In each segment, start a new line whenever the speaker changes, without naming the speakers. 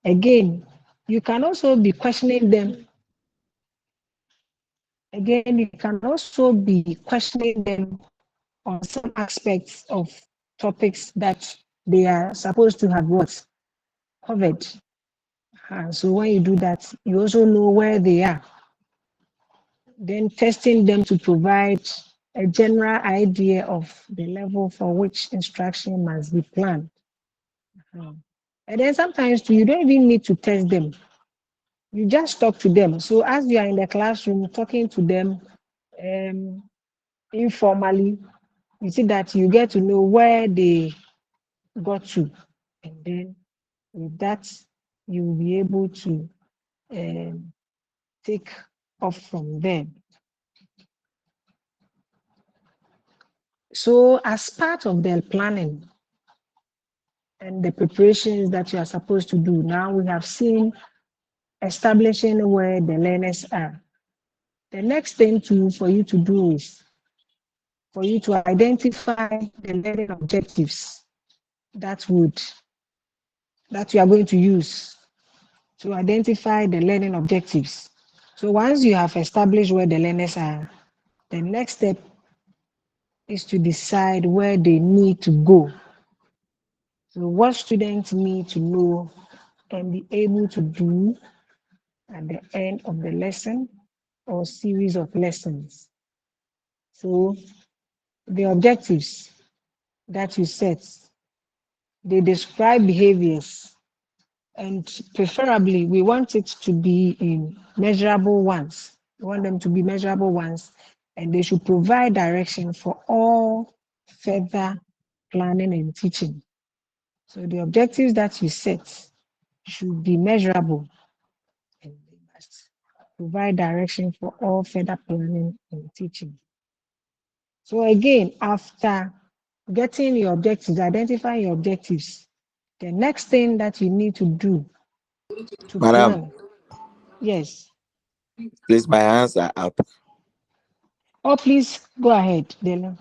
Again, you can also be questioning them. Again, you can also be questioning them on some aspects of topics that they are supposed to have what covered. So when you do that, you also know where they are. Then testing them to provide a general idea of the level for which instruction must be planned. And then sometimes you don't even need to test them. You just talk to them. So as you are in the classroom talking to them informally, you see that you get to know where they got to. And then with that, you will be able to take off from there. So as part of the planning and the preparations that you are supposed to do, now we have seen establishing where the learners are. The next thing for you to do is for you to identify the learning objectives that you are going to use to identify the learning objectives. So once you have established where the learners are, the next step is to decide where they need to go. So what students need to know and be able to do at the end of the lesson or series of lessons. So the objectives that you set, they describe behaviors, and preferably we want it to be in measurable ones. We want them to be measurable ones, and they should provide direction for all further planning and teaching. So the objectives that you set should be measurable, and they must provide direction for all further planning and teaching. So again, after getting your objectives, identifying your objectives, the next thing that you need to do to
Madam,
plan. Yes.
please, my hands are up.
Oh, please go ahead, Dela.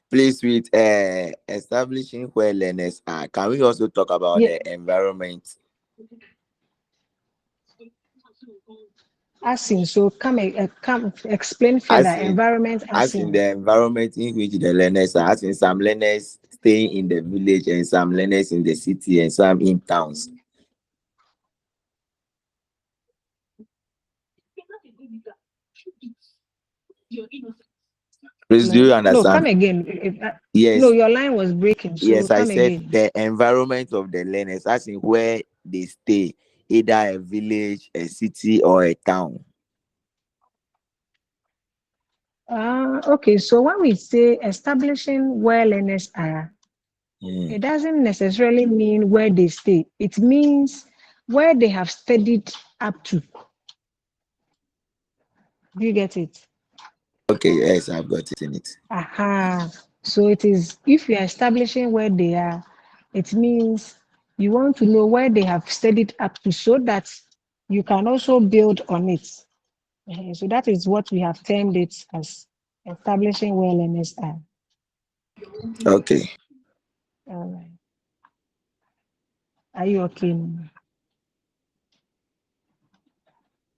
Please, with establishing where learners are, can we also talk about
Yeah.
the environment?
As in, so come explain further. Environment
As in the environment in which the learners are, as in some learners staying in the village and some learners in the city and some in towns. Please, do you
No, come
understand?
again. No,
Yes,
your line was breaking, so
yes, I
come
said
again.
the environment of the learners, as in where they stay, either a village, a city, or a town.
Okay, so when we say establishing where learners are, it doesn't necessarily mean where they stay. It means where they have studied up to. Do you get it?
Okay, yes, I've got it in it.
Aha. So it is, if you are establishing where they are, it means you want to know where they have studied up to so that you can also build on it. So that is what we have termed it as establishing where learners are.
Okay.
All right. Are you okay now?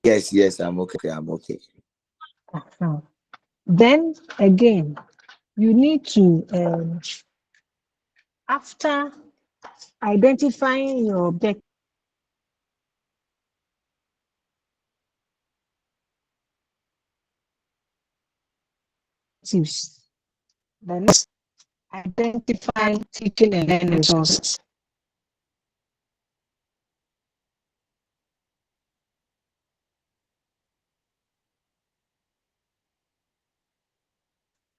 Yes, I'm okay. I'm okay.
Uh-huh. Then again, you need to, after identifying your objectives, then identify teaching and learning resources.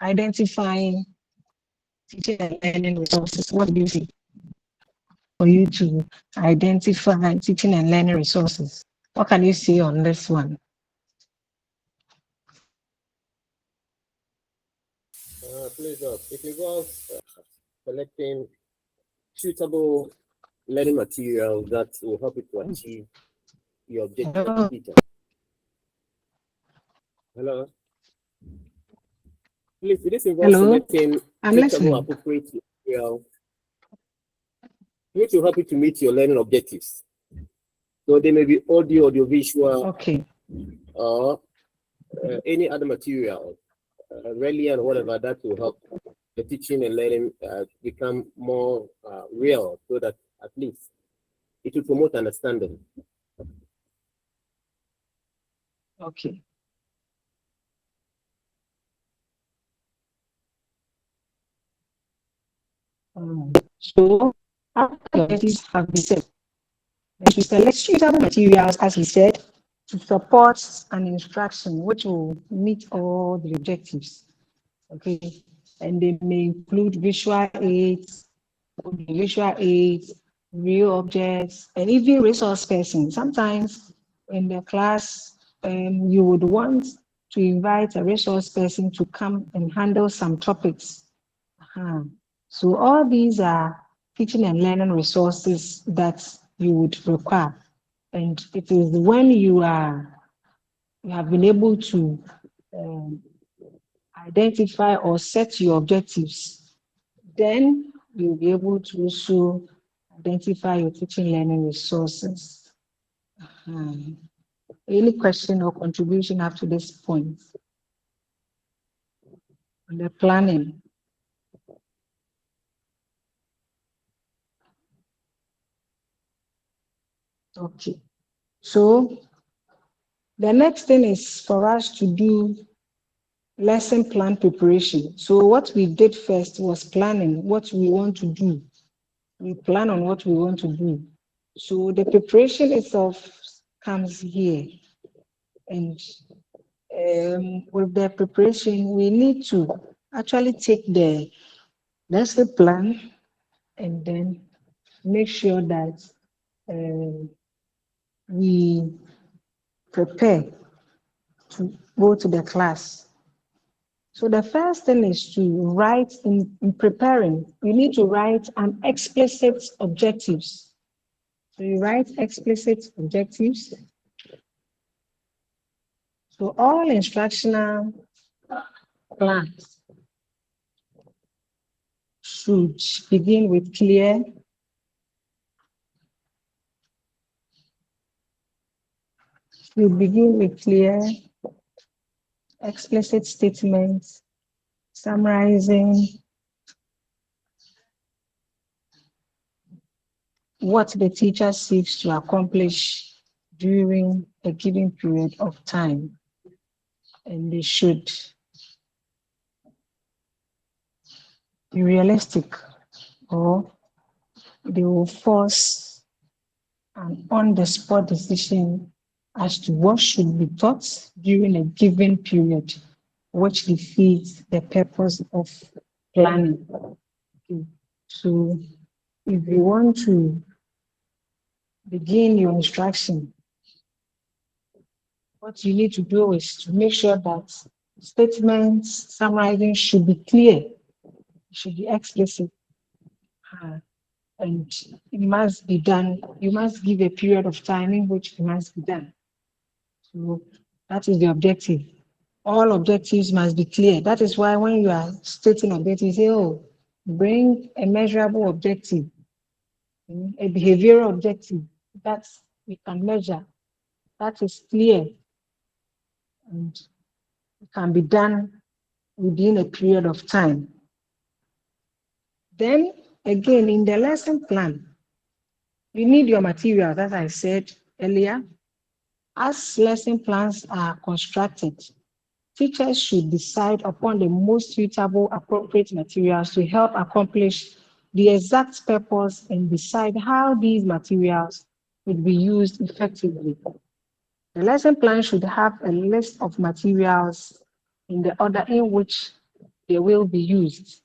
Identifying teaching and learning resources. What do you see for you to identify teaching and learning resources? What can you say on this one?
Please, it involves collecting suitable learning material that will help you to achieve your objective as a teacher. Hello? Please, this involves selecting suitable, appropriate material which will help you to meet your learning objectives. So they may be audio, audiovisual,
Okay.
or any other material, reliant or whatever that will help the teaching and learning become more real, so that at least it will promote understanding.
Okay. So after these have been said, we select suitable materials, as we said, to support an instruction which will meet all the objectives. Okay, and they may include visual aids, visual aids, real objects, and even resource persons. Sometimes in the class, you would want to invite a resource person to come and handle some topics. So all these are teaching and learning resources that you would require. And it is when you have been able to identify or set your objectives, then you'll be able to also identify your teaching learning resources. Any question or contribution up to this point on the planning? Okay, so the next thing is for us to do lesson plan preparation. So what we did first was planning what we want to do. We plan on what we want to do. So the preparation itself comes here. And with the preparation, we need to actually take the lesson plan and then make sure that we prepare to go to the class. So the first thing is to write in preparing, you need to write an explicit objectives. So you write explicit objectives. So all instructional plans should begin with clear, explicit statements summarizing what the teacher seeks to accomplish during a given period of time. And they should be realistic, or they will force an on-the-spot decision as to what should be taught during a given period, which defeats the purpose of planning. Okay. So if you want to begin your instruction, what you need to do is to make sure that statements summarizing should be clear, should be explicit, and it must be done. You must give a period of time in which it must be done. So that is the objective. All objectives must be clear. That is why when you are stating objectives, you say, oh, bring a measurable objective, a behavioral objective that we can measure, that is clear, and it can be done within a period of time. Then again, in the lesson plan, you need your materials, as I said earlier. As lesson plans are constructed, teachers should decide upon the most suitable, appropriate materials to help accomplish the exact purpose and decide how these materials would be used effectively. The lesson plan should have a list of materials in the order in which they will be used.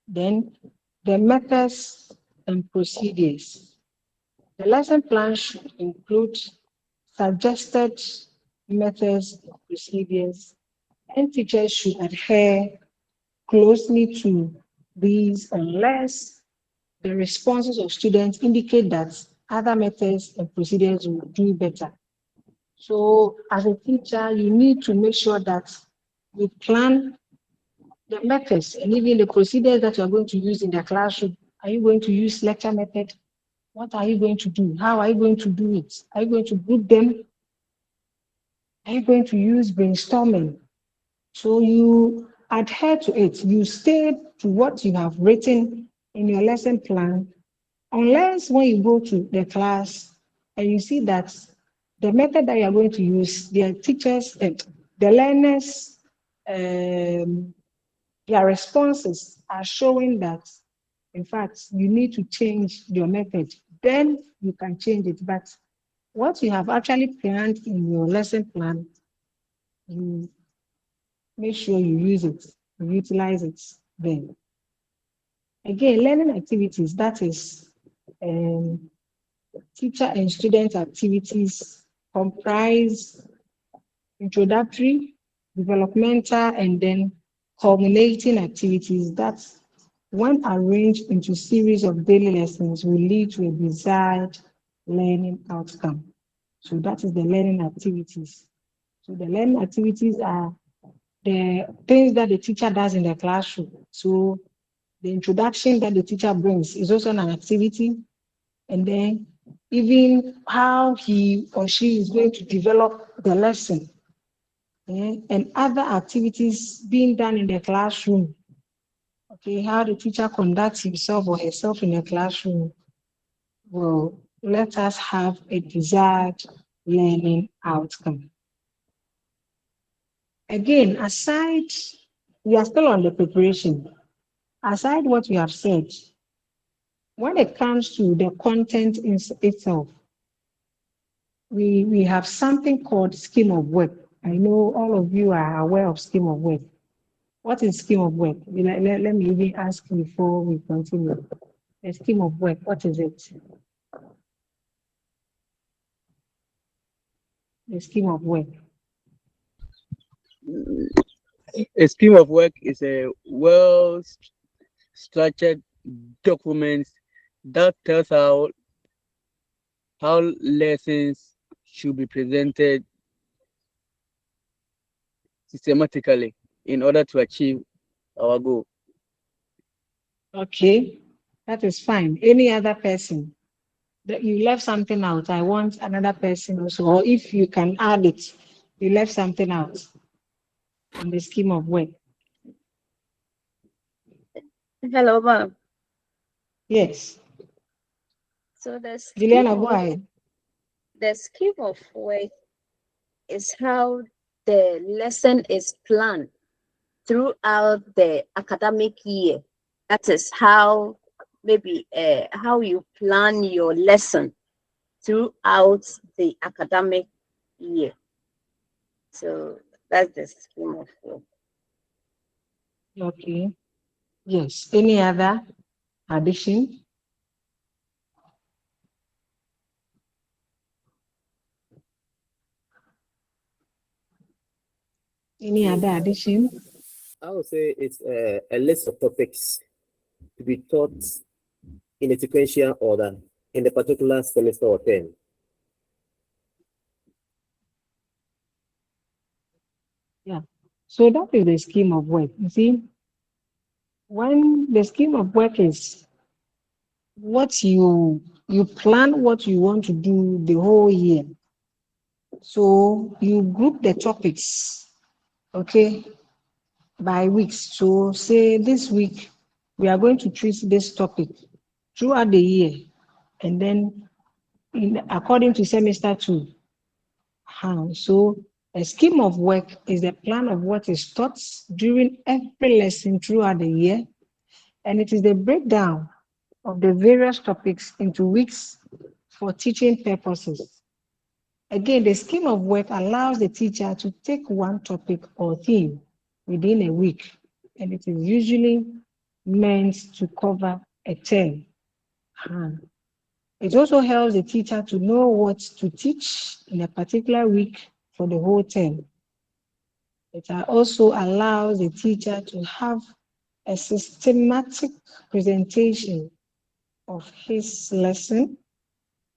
Then the methods and procedures. The lesson plan should include suggested methods and procedures, and teachers should adhere closely to these unless the responses of students indicate that other methods and procedures will do better. So as a teacher, you need to make sure that you plan the methods and even the procedures that you are going to use in the classroom. Are you going to use lecture method? What are you going to do? How are you going to do it? Are you going to group them? Are you going to use brainstorming? So you adhere to it. You stay to what you have written in your lesson plan, unless when you go to the class and you see that the method that you are going to use, their teachers, the learners, their responses are showing that, in fact, you need to change your method. Then you can change it. But what you have actually planned in your lesson plan, you make sure you use it, you utilize it then. Again, learning activities, that is teacher and student activities comprise introductory, developmental, and then culminating activities that, when arranged into series of daily lessons, will lead to a desired learning outcome. So that is the learning activities. So the learning activities are the things that the teacher does in the classroom. So the introduction that the teacher brings is also an activity. And then even how he or she is going to develop the lesson, and other activities being done in the classroom. Okay, how the teacher conducts himself or herself in the classroom will let us have a desired learning outcome. Again, aside, we are still on the preparation. Aside what we have said, when it comes to the content itself, we have something called scheme of work. I know all of you are aware of scheme of work. What is scheme of work? Let me even ask before we continue. A scheme of work, what is it? The scheme of work.
A scheme of work is a well structured document that tells how lessons should be presented systematically in order to achieve our goal.
Okay, that is fine. Any other person that you left something out, I want another person also, or if you can add it, you left something out on the scheme of work.
Hello, ma'am.
Yes,
So
Juliana, go ahead.
the scheme of work is how the lesson is planned throughout the academic year. That is how maybe how you plan your lesson throughout the academic year. So that's the scheme of work.
Okay, yes. Any other addition? Any other addition?
I would say it's a list of topics to be taught in a sequential order in the particular semester or term.
Yeah. So that is the scheme of work. You see, when the scheme of work is what you plan what you want to do the whole year. So you group the topics, okay, by weeks. So say this week we are going to treat this topic throughout the year, and then according to semester two. So a scheme of work is the plan of what is taught during every lesson throughout the year, and it is the breakdown of the various topics into weeks for teaching purposes. Again, the scheme of work allows the teacher to take one topic or theme within a week, and it is usually meant to cover a term. It also helps the teacher to know what to teach in a particular week for the whole term. It also allows the teacher to have a systematic presentation of his lesson,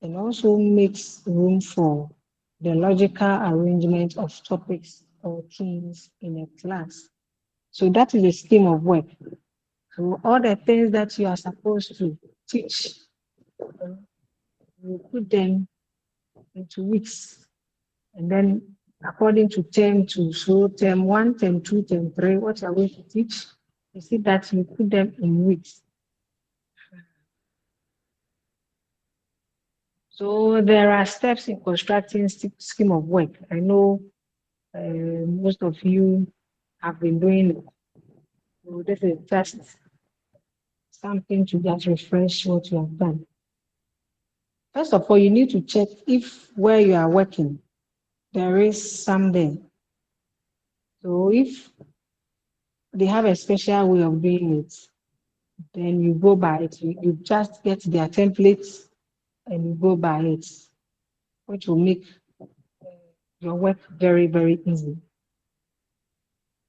and also makes room for the logical arrangement of topics or themes in a class. So that is the scheme of work. So all the things that you are supposed to teach You put them into weeks, and then according to term two, so term one, term two, term three, what you are going to teach, you see that you put them in weeks. So there are steps in constructing scheme of work. I know most of you have been doing it. So this is just something to just refresh what you have done. First of all, you need to check if where you are working, there is some there. So if they have a special way of doing it, then you go by it. You just get their templates and you go by it, which will make your work very, very easy.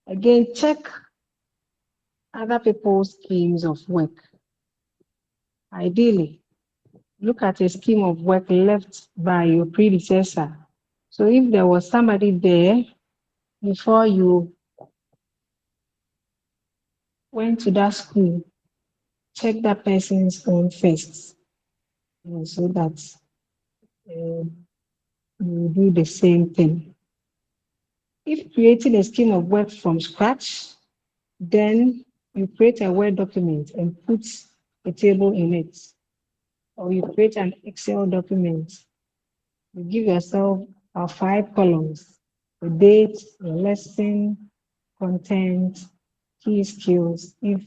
Again, check other people's schemes of work. Ideally, look at a scheme of work left by your predecessor. So if there was somebody there before you went to that school, check that person's own first, so that you do the same thing. If creating a scheme of work from scratch, then you create a Word document and put a table in it. Or you create an Excel document. You give yourself 5 columns: the date, the lesson, content, key skills. If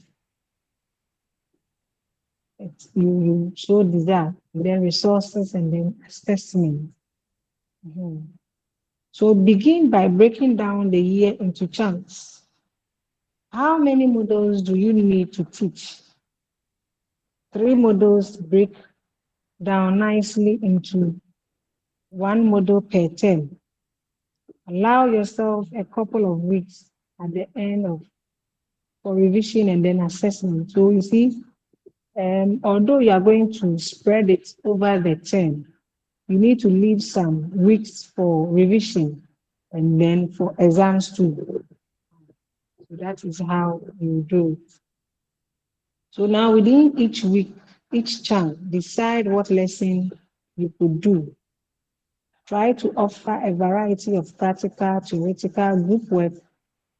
you so desire, then resources, and then assessment. So begin by breaking down the year into chunks. How many modules do you need to teach? 3 modules break down nicely into 1 module per term. Allow yourself a couple of weeks at the end for revision and then assessment. So you see, although you are going to spread it over the term, you need to leave some weeks for revision and then for exams too. So that is how you do it. So now within each week, each chunk, decide what lesson you could do. Try to offer a variety of practical, theoretical, group work,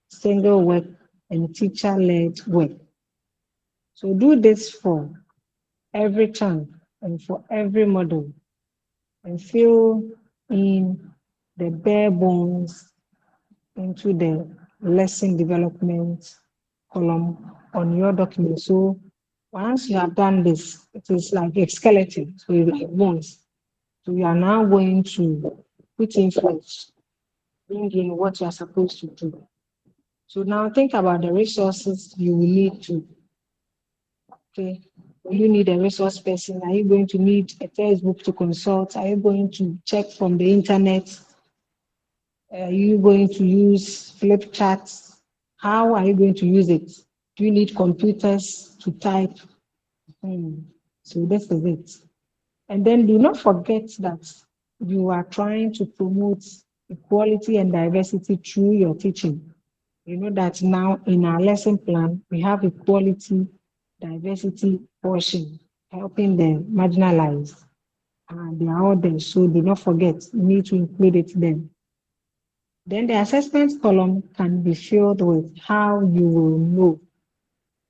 single work, and teacher-led work. So do this for every chunk and for every model, and fill in the bare bones into the lesson development column on your document. So once you have done this, it is like a skeleton, so it's like bones. So you are now going to put in flesh, bring in what you are supposed to do. So now think about the resources you will need to. Okay, will you need a resource person? Are you going to need a textbook to consult? Are you going to check from the internet? Are you going to use flip charts? How are you going to use it? Do you need computers to type? So this is it. And then do not forget that you are trying to promote equality and diversity through your teaching. You know that now in our lesson plan, we have equality, diversity portion, helping the marginalized. They are all there, so do not forget, you need to include it then. Then the assessment column can be filled with how you will know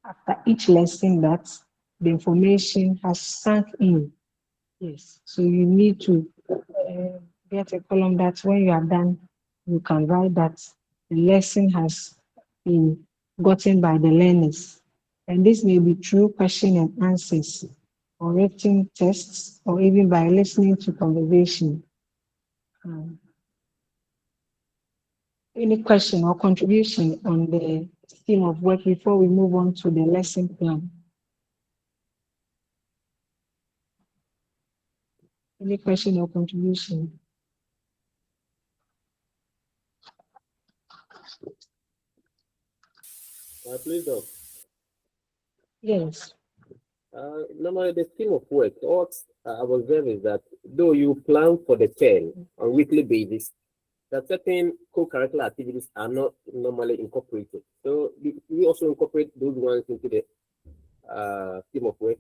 after each lesson that the information has sunk in. Yes, so you need to get a column that when you are done, you can write that the lesson has been gotten by the learners. And this may be through question and answers, or written tests, or even by listening to conversation. Any question or contribution on the scheme of work before we move on to the lesson plan? Any question or contribution?
Please, Doc.
Yes.
Normally, the scheme of work, what I observe is that though you plan for the term on a weekly basis, that certain co-curricular activities are not normally incorporated. So we also incorporate those ones into the scheme of work.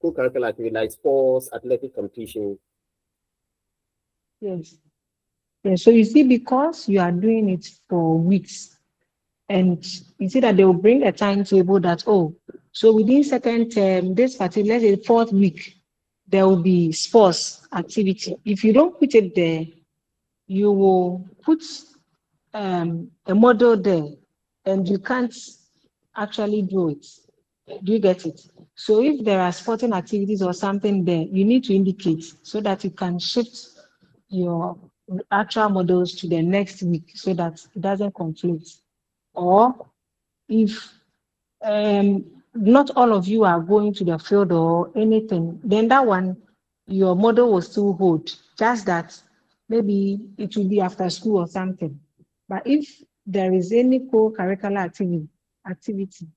co-curricular activity like sports, athletic competition.
Yes. Yes. So you see, because you are doing it for weeks, and you see that they will bring a timetable that, oh, so within second term, this particular, let's say fourth week, there will be sports activity. If you don't put it there, you will put a model there, and you can't actually do it. Do you get it? So if there are sporting activities or something there, you need to indicate so that you can shift your actual models to the next week so that it doesn't conflict. Or if not all of you are going to the field or anything, then that one, your model will still hold. Just that maybe it will be after school or something. But if there is any co-curricular activity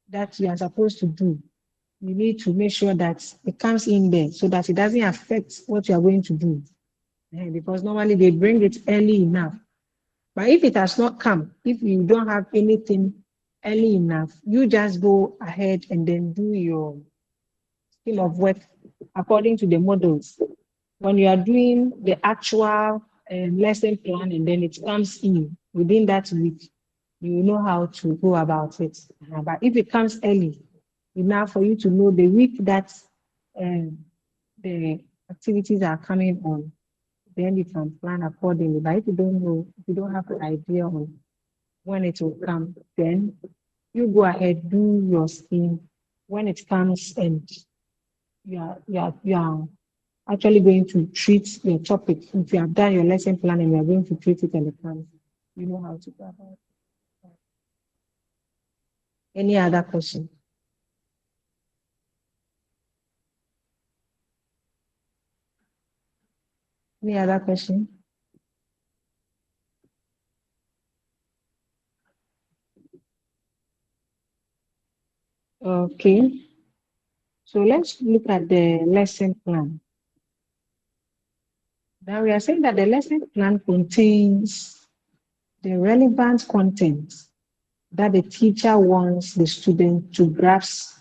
that you are supposed to do, you need to make sure that it comes in there so that it doesn't affect what you are going to do. Because normally they bring it early enough. But if it has not come, if you don't have anything early enough, you just go ahead and then do your scheme of work according to the models. When you are doing the actual lesson plan and then it comes in within that week, you know how to go about it. But if it comes early enough for you to know the week that the activities are coming on, then you can plan accordingly. But if you don't know, if you don't have an idea on when it will come, then you go ahead, do your scheme when it comes, and you are actually going to treat your topic. If you have done your lesson plan and you are going to treat it and it comes, you know how to go about it. Any other question? Any other question? Okay. So let's look at the lesson plan. Now we are saying that the lesson plan contains the relevant content that the teacher wants the student to grasp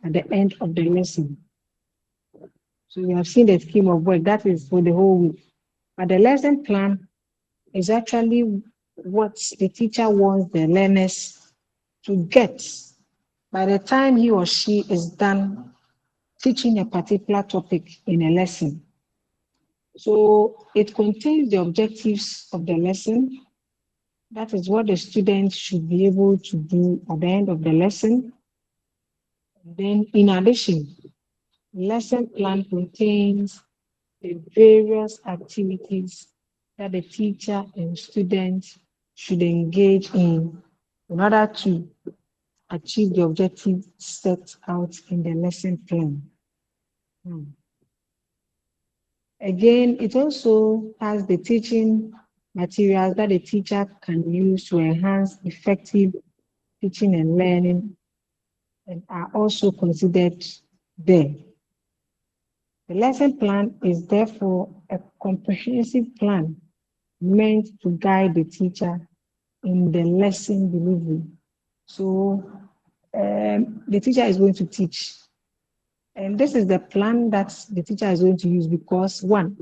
at the end of the lesson. So we have seen the scheme of work, that is for the whole week. But the lesson plan is actually what the teacher wants the learners to get by the time he or she is done teaching a particular topic in a lesson. So it contains the objectives of the lesson. That is what the students should be able to do at the end of the lesson. And then in addition, lesson plan contains the various activities that the teacher and students should engage in order to achieve the objective set out in the lesson plan. Again, it also has the teaching materials that the teacher can use to enhance effective teaching and learning, and are also considered there. The lesson plan is therefore a comprehensive plan meant to guide the teacher in the lesson delivery. So the teacher is going to teach. And this is the plan that the teacher is going to use because, one,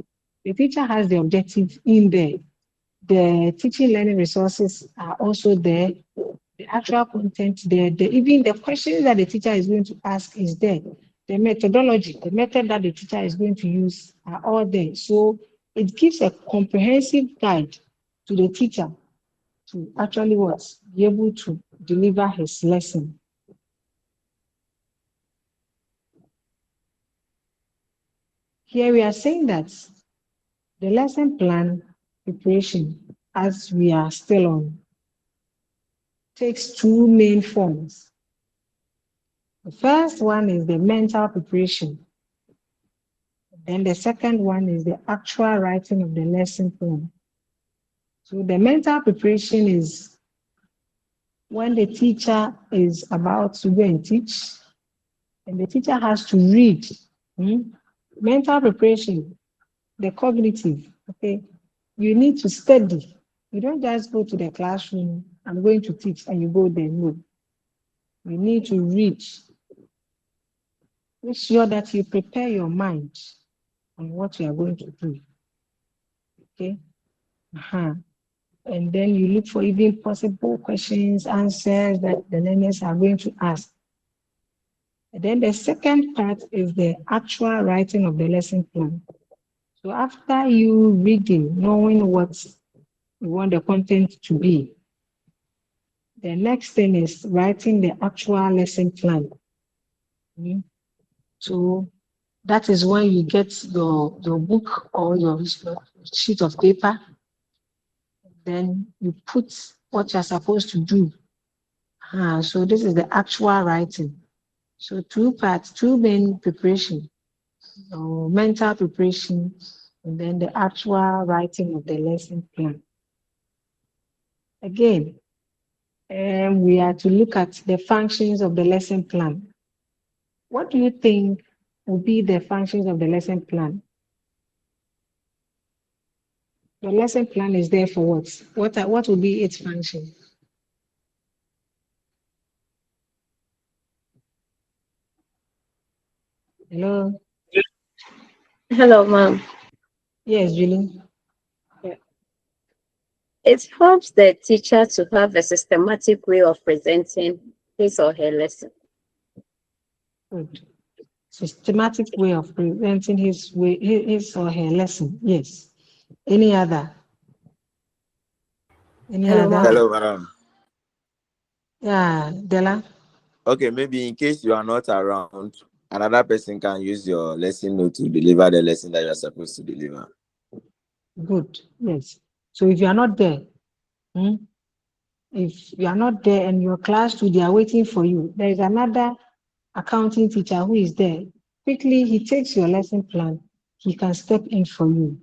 the teacher has the objective in there. The teaching learning resources are also there. The actual content there. Even the questions that the teacher is going to ask is there. The methodology, the method that the teacher is going to use are all there. So it gives a comprehensive guide to the teacher to actually be able to deliver his lesson. Here we are saying that the lesson plan preparation, as we are still on, takes two main forms. The first one is the mental preparation. Then the second one is the actual writing of the lesson plan. So the mental preparation is when the teacher is about to go and teach, and the teacher has to read. Mental preparation, the cognitive, okay? You need to study. You don't just go to the classroom, I'm going to teach, and you go there. No. You need to read. make sure that you prepare your mind on what you are going to do. Okay. And then you look for even possible questions, answers that the learners are going to ask. And then the second part is the actual writing of the lesson plan. So after you reading, knowing what you want the content to be, the next thing is writing the actual lesson plan. So that is when you get your book or your sheet of paper. Then you put what you're supposed to do. So this is the actual writing. So two parts, two main preparation, mental preparation, and then the actual writing of the lesson plan. Again, we are to look at the functions of the lesson plan. What do you think will be the functions of the lesson plan? The lesson plan is there for what? What will be its function? Hello?
Hello, ma'am.
Yes, Julie.
It helps the teacher to have a systematic way of presenting his or her lesson.
Good. Systematic way of presenting his or her lesson. Yes. Any other?
Hello, ma'am.
Hello, madam.
Yeah, Della.
Okay, maybe in case you are not around, another person can use your lesson note to deliver the lesson that you are supposed to deliver.
Good. Yes. So if you are not there, if you are not there and your class two, they are waiting for you, there is another accounting teacher who is there. Quickly, he takes your lesson plan. He can step in for you.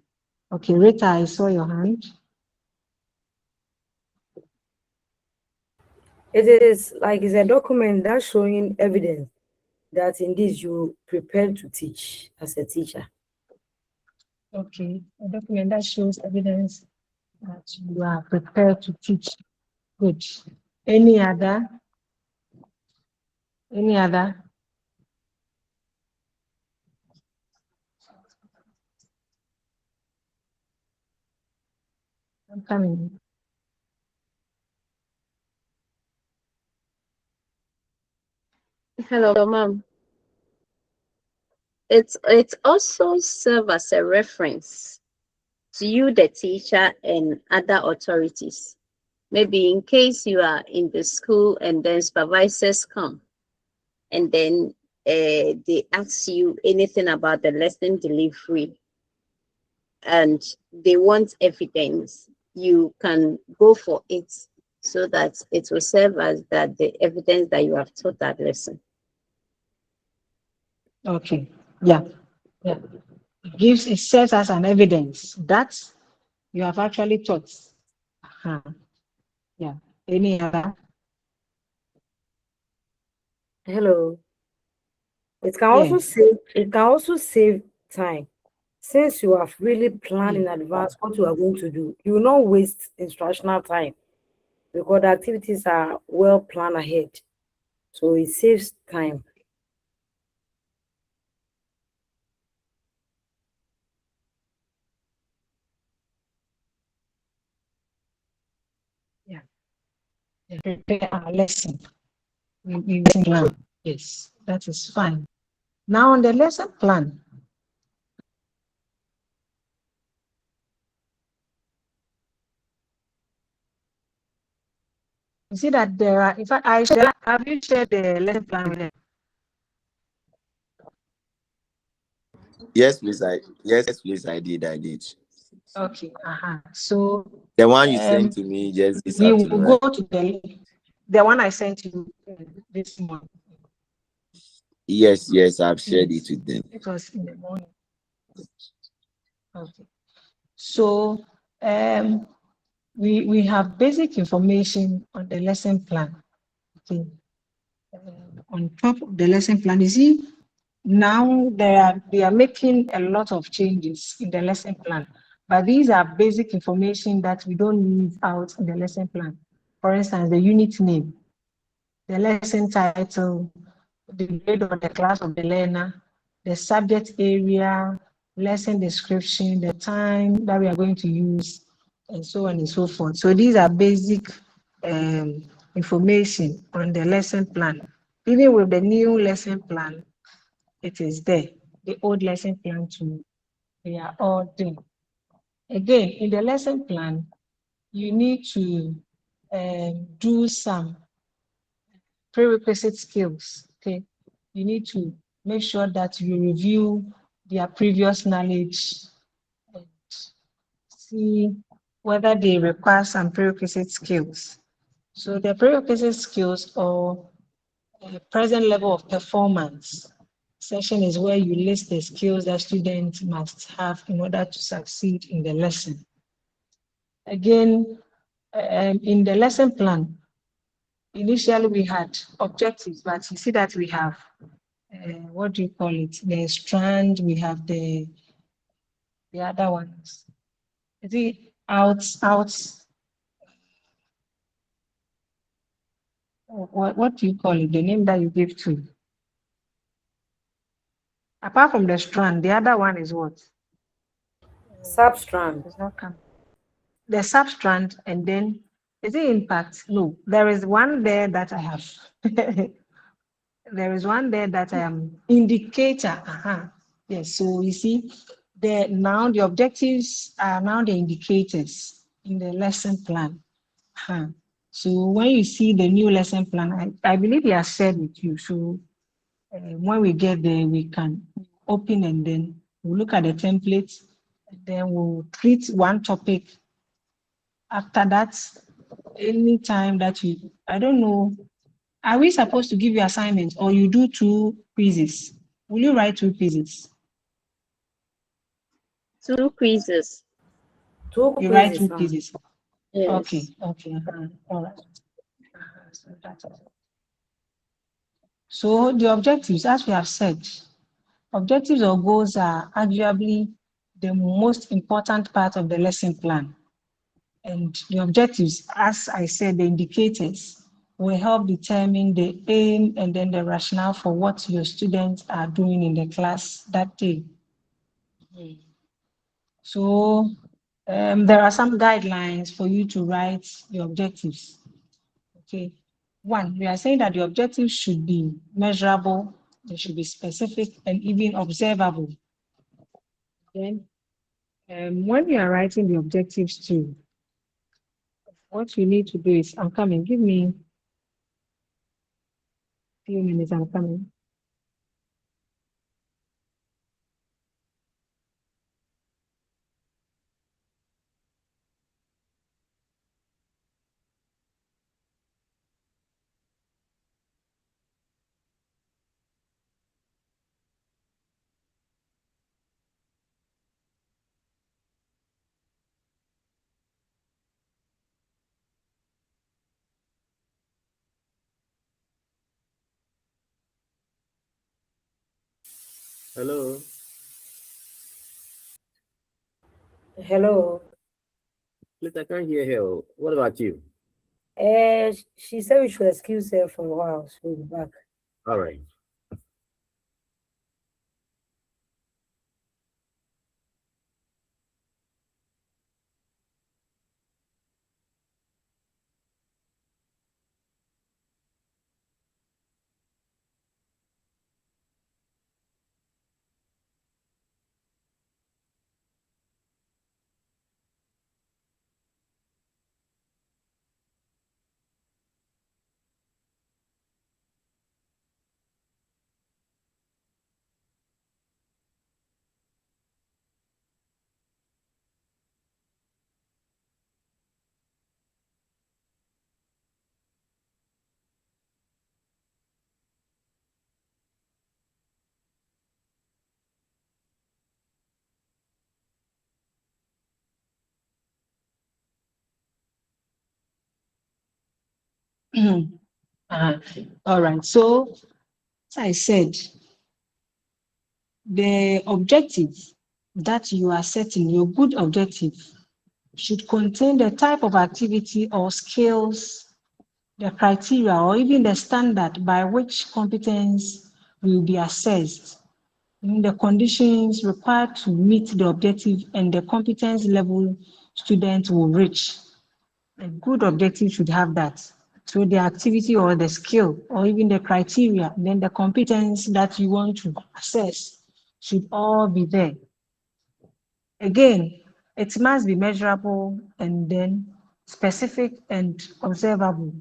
Okay, Rita, I saw your hand.
It is like it's a document that's showing evidence that indeed you prepared to teach as a teacher.
Okay, a document that shows evidence that you are prepared to teach. Good. Any other? Any other? I'm coming.
Hello, ma'am. It also serves as a reference to you, the teacher, and other authorities. Maybe in case you are in the school and then supervisors come and then they ask you anything about the lesson delivery and they want evidence, you can go for it so that it will serve as that the evidence that you have taught that lesson.
Okay. Yeah. Yeah. It serves as an evidence that you have actually taught. Yeah. Any other?
Hello. It can also save time. Since you have really planned in advance what you are going to do, you will not waste instructional time because the activities are well planned ahead. So it saves time.
Yeah. Prepare our lesson. We plan. Yes, that is fine. Now on the lesson plan, you see that there are, in fact, have you shared the lesson plan with them?
Yes, please. I did.
Okay. So
The one you sent to me just this
we
afternoon,
will
right?
go to the one I sent you this morning.
Yes, I've shared it with them.
It was in the morning. Okay. So we have basic information on the lesson plan. Okay. On top of the lesson plan, you see, now they are making a lot of changes in the lesson plan, but these are basic information that we don't leave out in the lesson plan. For instance, the unit name, the lesson title, the grade or the class of the learner, the subject area, lesson description, the time that we are going to use, and so on and so forth. So these are basic information on the lesson plan. Even with the new lesson plan, it is there. The old lesson plan too, they are all there. Again, in the lesson plan, you need to do some prerequisite skills. Okay, you need to make sure that you review their previous knowledge and see whether they require some prerequisite skills. So the prerequisite skills or present level of performance section is where you list the skills that students must have in order to succeed in the lesson. Again, in the lesson plan, initially we had objectives, but you see that we have, what do you call it? The strand, we have the other ones. Is it out, what do you call it? The name that you give to. Apart from the strand, the other one is what?
Substrand.
It's not coming. The substrand, and then is it impact? No, there is one there that I have. There is one there that I am indicator. Yes, so you see, now the objectives are now the indicators in the lesson plan. So when you see the new lesson plan, I believe he has shared with you. So when we get there, we can open and then we'll look at the templates. Then we'll treat one topic. After that, anytime that you, I don't know, are we supposed to give you assignments or you do 2 quizzes? Will you write 2 quizzes?
2 quizzes.
Two
You write 2
quizzes.
quizzes.
Yes.
Okay. All right. So that's it. So the objectives, as we have said, objectives or goals are arguably the most important part of the lesson plan. And the objectives, as I said, the indicators will help determine the aim and then the rationale for what your students are doing in the class that day. So there are some guidelines for you to write your objectives. Okay. One, we are saying that the objectives should be measurable, they should be specific and even observable. Then when you are writing the objectives too, what you need to do is, I'm coming, give me a few minutes, I'm coming.
Hello.
Hello.
Please, I can't hear her. What about you?
She said we should excuse her for a while. She'll be back.
All right.
All right. So, as I said, the objective that you are setting, your good objective, should contain the type of activity or skills the criteria or even the standard by which competence will be assessed, the conditions required to meet the objective and the competence level students will reach. A good objective should have that. So the activity or the skill or even the criteria, then the competence that you want to assess should all be there. Again, it must be measurable and then specific and observable.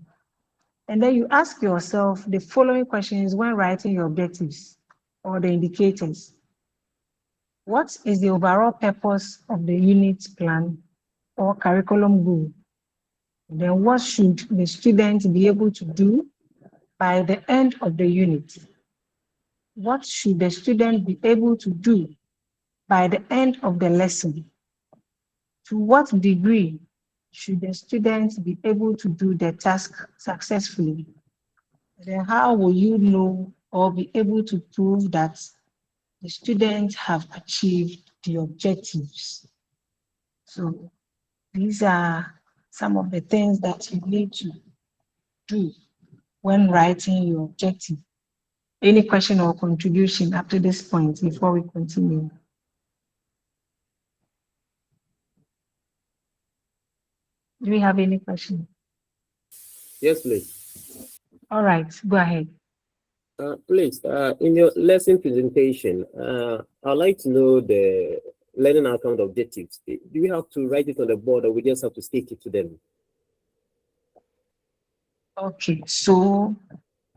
And then you ask yourself the following questions when writing your objectives or the indicators. What is the overall purpose of the unit plan or curriculum goal? Then what should the students be able to do by the end of the unit? What should the student be able to do by the end of the lesson? To what degree should the students be able to do the task successfully? Then how will you know or be able to prove that the students have achieved the objectives? So these are some of the things that you need to do when writing your objective. Any question or contribution up to this point before we continue? Do we have any question?
Yes, please.
All right, go ahead.
Please, in your lesson presentation, I'd like to know the learning outcome objectives. Do we have to write it on the board or we just have to stick it to them?
Okay, so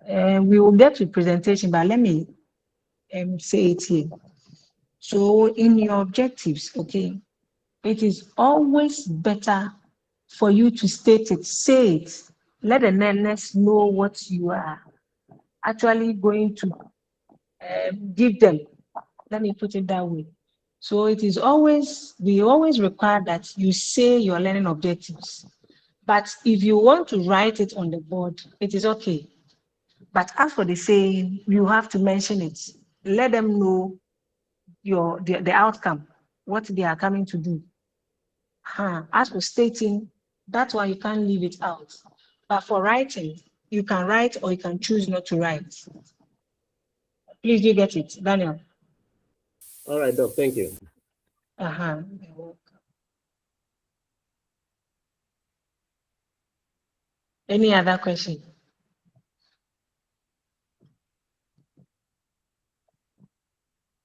we will get to presentation, but let me say it here. So in your objectives, okay, it is always better for you to state it, say it, let the learners know what you are actually going to give them. Let me put it that way. So it is always, we always require that you say your learning objectives. But if you want to write it on the board, it is okay. But as for the saying, you have to mention it. Let them know the outcome, what they are coming to do. As for stating, that's why you can't leave it out. But for writing, you can write or you can choose not to write. Please do get it, Daniel.
All right, Doc, thank you.
Any other question?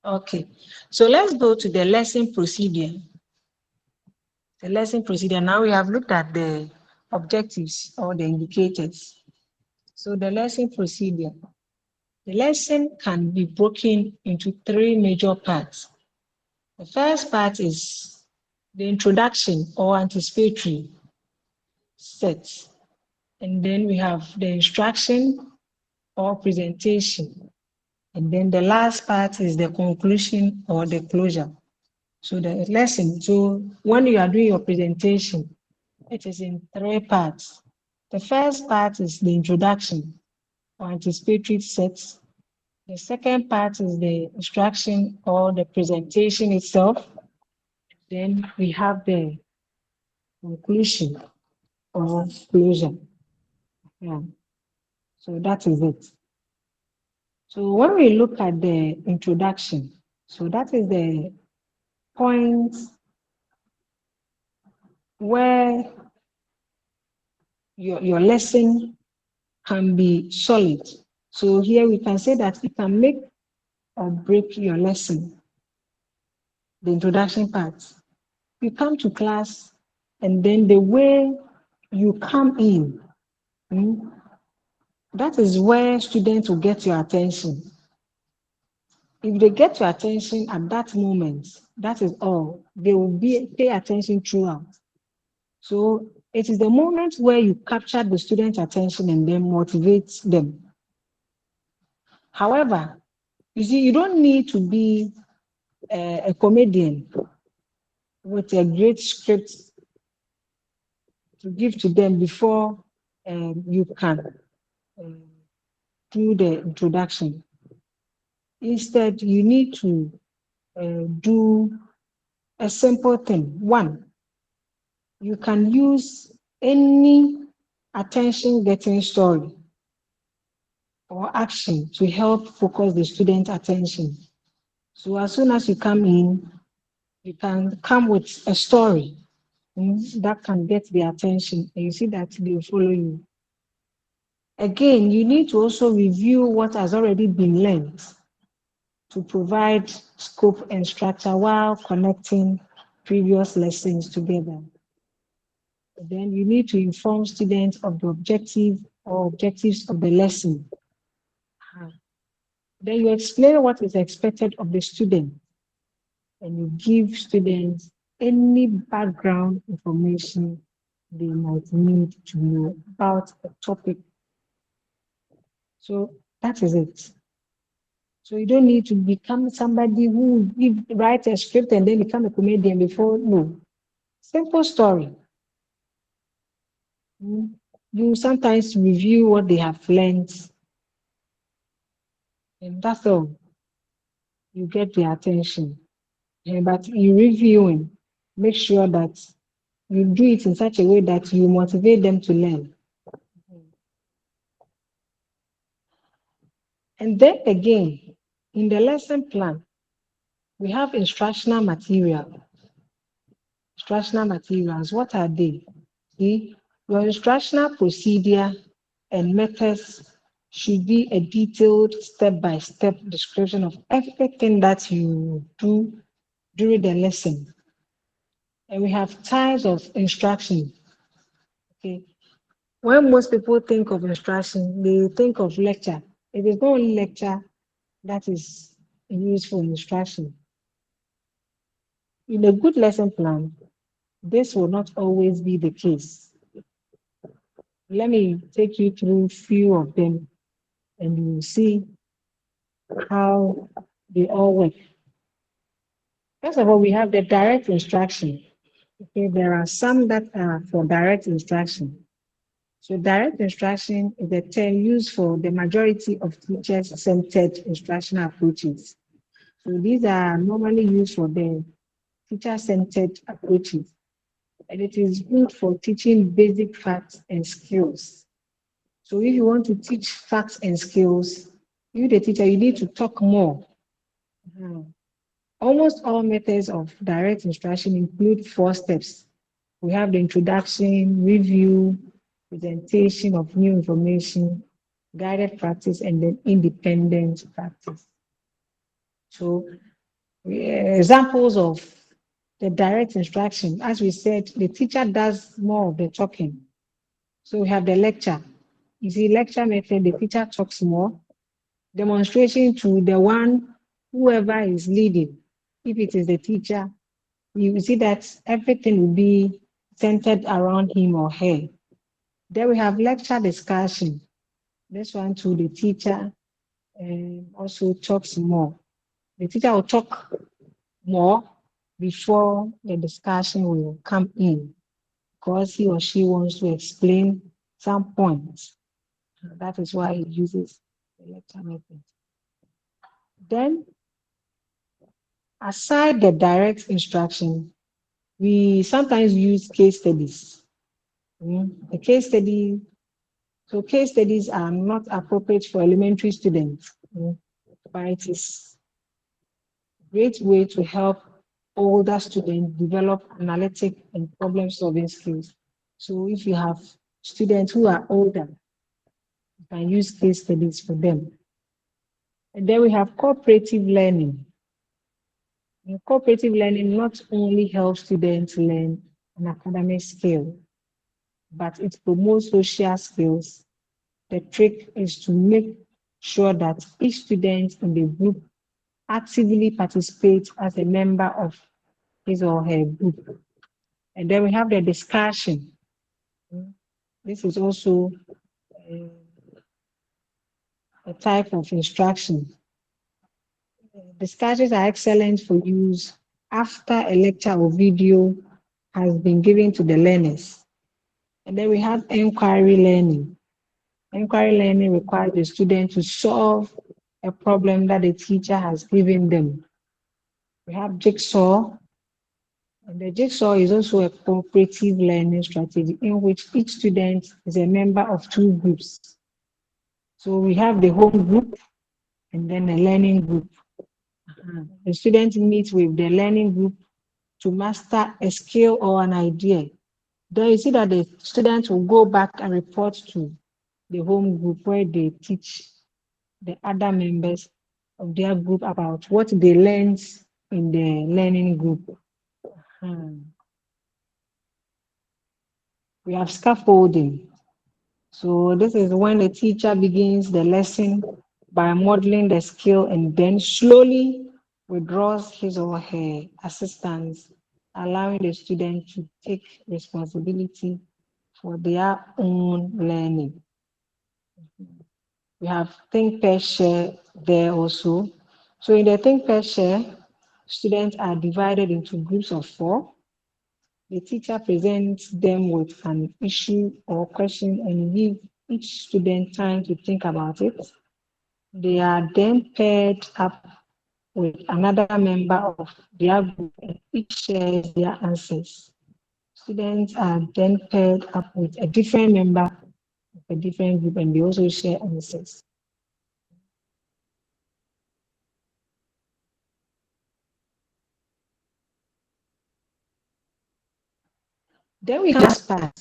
Okay, so let's go to the lesson procedure. The lesson procedure, now we have looked at the objectives or the indicators. So the lesson procedure. The lesson can be broken into three major parts. The first part is the introduction or anticipatory set. And then we have the instruction or presentation. And then the last part is the conclusion or the closure. So the lesson, so when you are doing your presentation, it is in three parts. The first part is the introduction or anticipatory sets. The second part is the instruction or the presentation itself. Then we have the conclusion or closure. Yeah. So that is it. So when we look at the introduction, so that is the point where your lesson can be solid. So here we can say that it can make or break your lesson. The introduction part. You come to class and then the way you come in, that is where students will get your attention. If they get your attention at that moment, that is all. They will pay attention throughout. So it is the moment where you capture the student's attention and then motivate them. However, you see, you don't need to be a comedian with a great script to give to them before you can do the introduction. Instead, you need to do a simple thing. One, you can use any attention getting story or action to help focus the student attention. So as soon as you come in, you can come with a story that can get the attention, and you see that they follow you. Again, you need to also review what has already been learned to provide scope and structure while connecting previous lessons together. Then you need to inform students of the objective or objectives of the lesson. Then you explain what is expected of the student, and you give students any background information they might need to know about a topic. So that is it. So you don't need to become somebody who write a script and then become a comedian before. No. Simple story. You sometimes review what they have learned, and that's all. You get their attention. But you reviewing, make sure that you do it in such a way that you motivate them to learn. And then again, in the lesson plan, we have instructional material. Instructional materials, what are they? See, your instructional procedure and methods should be a detailed step-by-step description of everything that you do during the lesson. And we have types of instruction. Okay. When most people think of instruction, they think of lecture. It is not only lecture that is used for instruction. In a good lesson plan, this will not always be the case. Let me take you through a few of them, and you will see how they all work. First of all, we have the direct instruction. Okay, there are some that are for direct instruction. So direct instruction is a term used for the majority of teacher-centered instructional approaches. So these are normally used for the teacher-centered approaches, and it is good for teaching basic facts and skills. So if you want to teach facts and skills, you, the teacher, you need to talk more. Almost all methods of direct instruction include 4 steps. We have the introduction, review, presentation of new information, guided practice, and then independent practice. So examples of the direct instruction, as we said, the teacher does more of the talking. So we have the lecture. You see, lecture method, the teacher talks more. Demonstration to the one, whoever is leading. If it is the teacher, you see that everything will be centered around him or her. Then we have lecture discussion. This one to the teacher also talks more. The teacher will talk more before the discussion will come in, because he or she wants to explain some points. That is why he uses the lecture method. Then, aside the direct instruction, we sometimes use case studies. A case study, so case studies are not appropriate for elementary students, but it is a great way to help older students develop analytic and problem-solving skills. So if you have students who are older, you can use case studies for them. And then we have cooperative learning. And cooperative learning not only helps students learn an academic skill, but it promotes social skills. The trick is to make sure that each student in the group actively participates as a member of his or her group. And then we have the discussion. This is also a type of instruction. Discussions are excellent for use after a lecture or video has been given to the learners. And then we have inquiry learning. Inquiry learning requires the student to solve a problem that the teacher has given them. We have jigsaw. And the jigsaw is also a cooperative learning strategy in which each student is a member of two groups. So we have the home group and then a learning group. The students meet with the learning group to master a skill or an idea. Then you see that the students will go back and report to the home group where they teach the other members of their group about what they learned in the learning group. We have scaffolding. So this is when the teacher begins the lesson by modeling the skill and then slowly withdraws his or her assistance, allowing the student to take responsibility for their own learning. We have think pair share there also. So in the think pair share, students are divided into groups of 4. The teacher presents them with an issue or question and give each student time to think about it. They are then paired up with another member of their group and each shares their answers. Students are then paired up with a different member of a different group and they also share answers. Then we have part,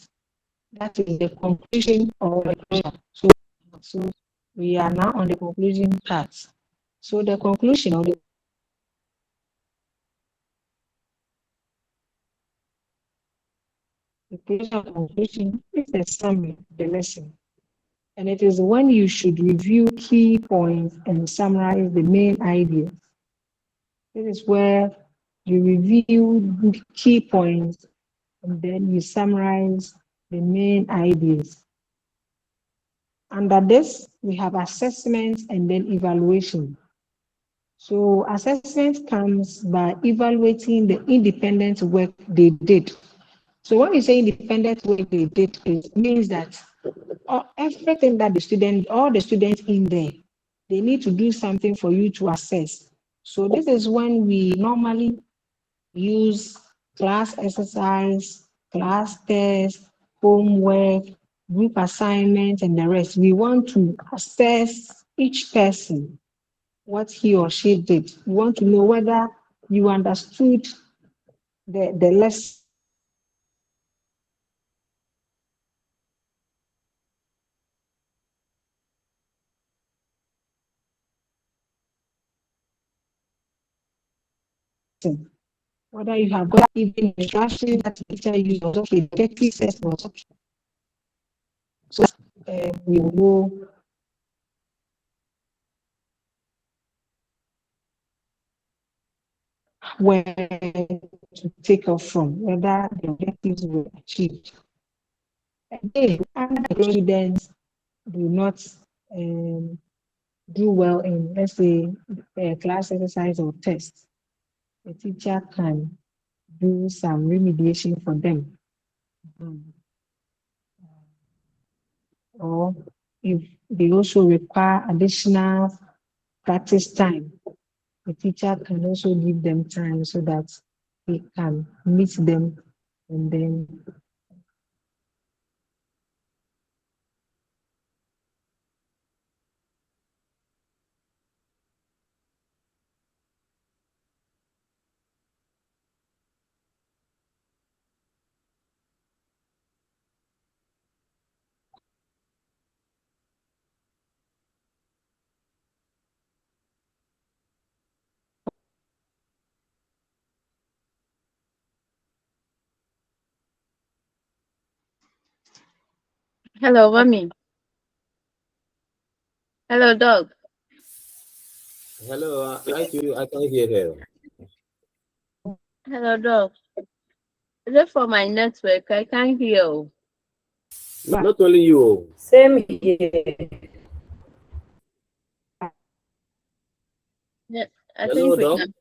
that is the conclusion or the closure. So we are now on the conclusion part. So the conclusion or the conclusion is the summary of the lesson. And it is when you should review key points and summarize the main ideas. This is where you review the key points and then you summarize the main ideas. Under this, we have assessment and then evaluation. So assessment comes by evaluating the independent work they did. So when we say independent work they did, it means that everything that all the students in there, they need to do something for you to assess. So this is when we normally use class exercise, class test, homework, group assignments, and the rest. We want to assess each person, what he or she did. We want to know whether you understood the lesson. Whether you have got even instructions that the teacher used was okay, the objective test was okay. So we will know where to take off from, whether the objectives were achieved. Again, other students do not do well in, let's say, class exercise or test. The teacher can do some remediation for them. Or if they also require additional practice time, the teacher can also give them time so that they can meet them and then
Hello, mommy. Hello, dog.
Hello, I can hear her.
Hello, dog. Is it for my network? I can't hear you.
Not only you.
Same here.
Yeah, I
Hello,
think we
dog.
can.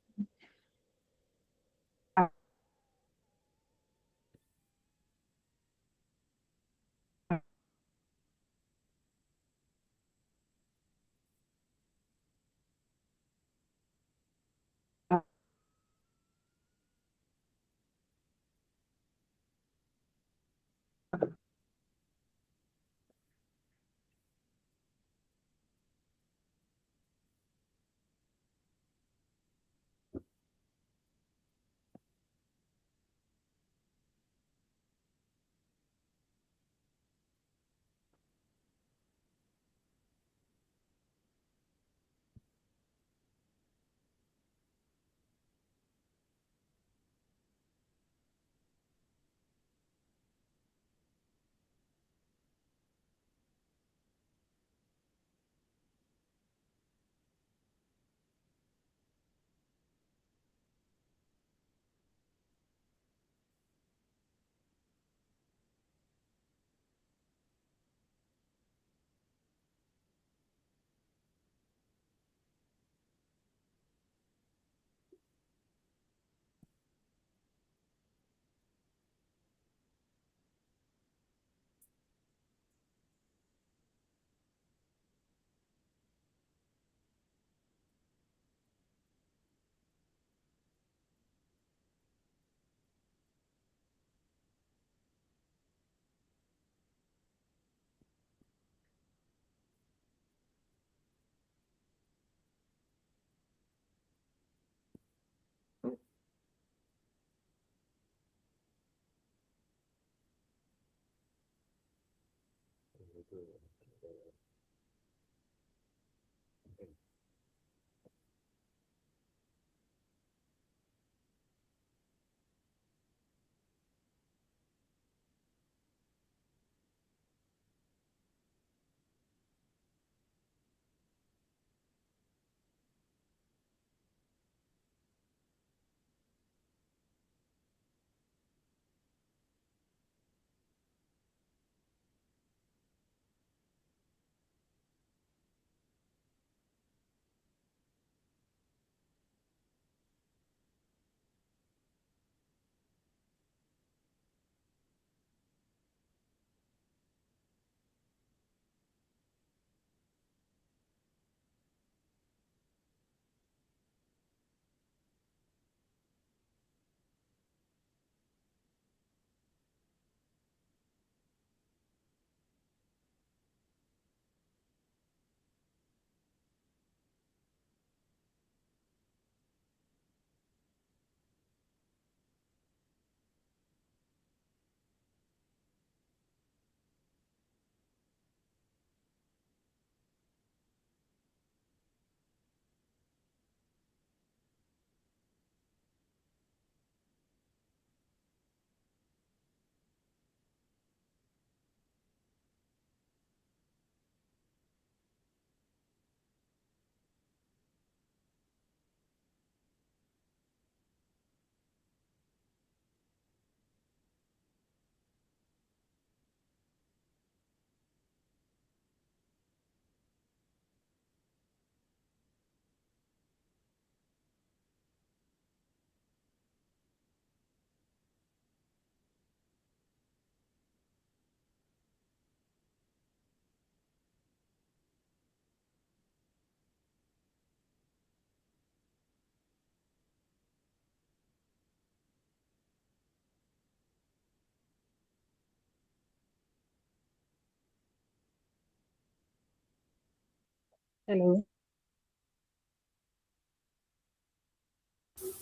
Hello.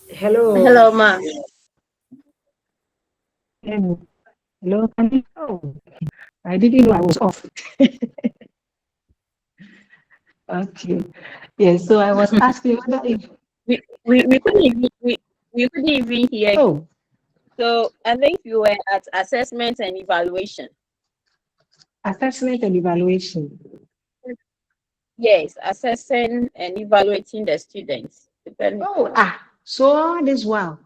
Hello.
Hello, ma.
Hello. Can you? Oh, I didn't know I was off. Okay. Yes. So I was asking whether if.
We couldn't even we couldn't even hear you.
Oh,
So I think you were at assessment and evaluation.
assessment and evaluation.
Yes, assessing and evaluating the students. Depending.
So all this while.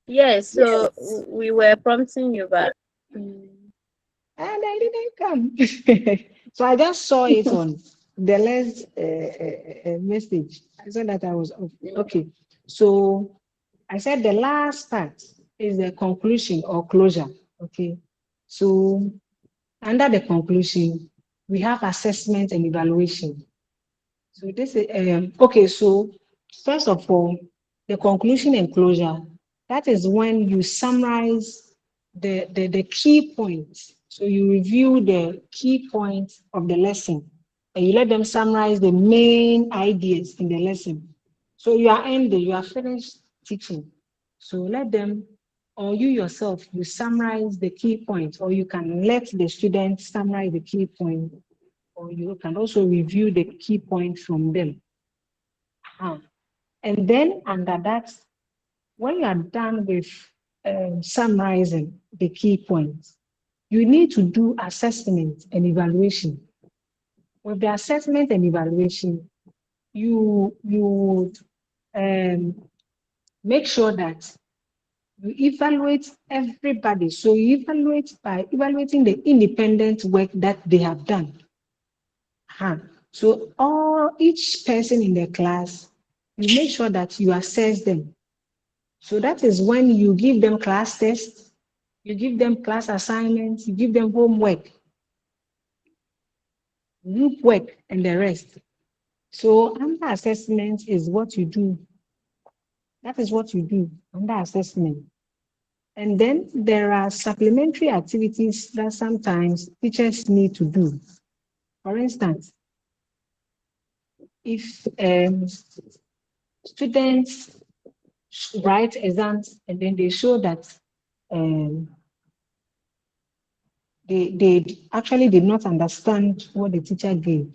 Yes, so we were prompting you back.
And I didn't come. So I just saw it on the last message. I said that I was off. Okay. So I said the last part is the conclusion or closure. Okay. So under the conclusion, we have assessment and evaluation. So this is okay. So first of all, the conclusion and closure, that is when you summarize the key points. So you review the key points of the lesson and you let them summarize the main ideas in the lesson. So you are ended, you are finished teaching. So let them, or you yourself, you summarize the key points, or you can let the students summarize the key point, or you can also review the key points from them. And then under that, when you are done with summarizing the key points, you need to do assessment and evaluation. With the assessment and evaluation, you would make sure that you evaluate everybody. So you evaluate by evaluating the independent work that they have done. So each person in the class, you make sure that you assess them. So that is when you give them class tests, you give them class assignments, you give them homework, group work, and the rest. So under assessment is what you do. That is what you do under assessment. And then there are supplementary activities that sometimes teachers need to do. For instance, if students write exams and then they show that they actually did not understand what the teacher gave.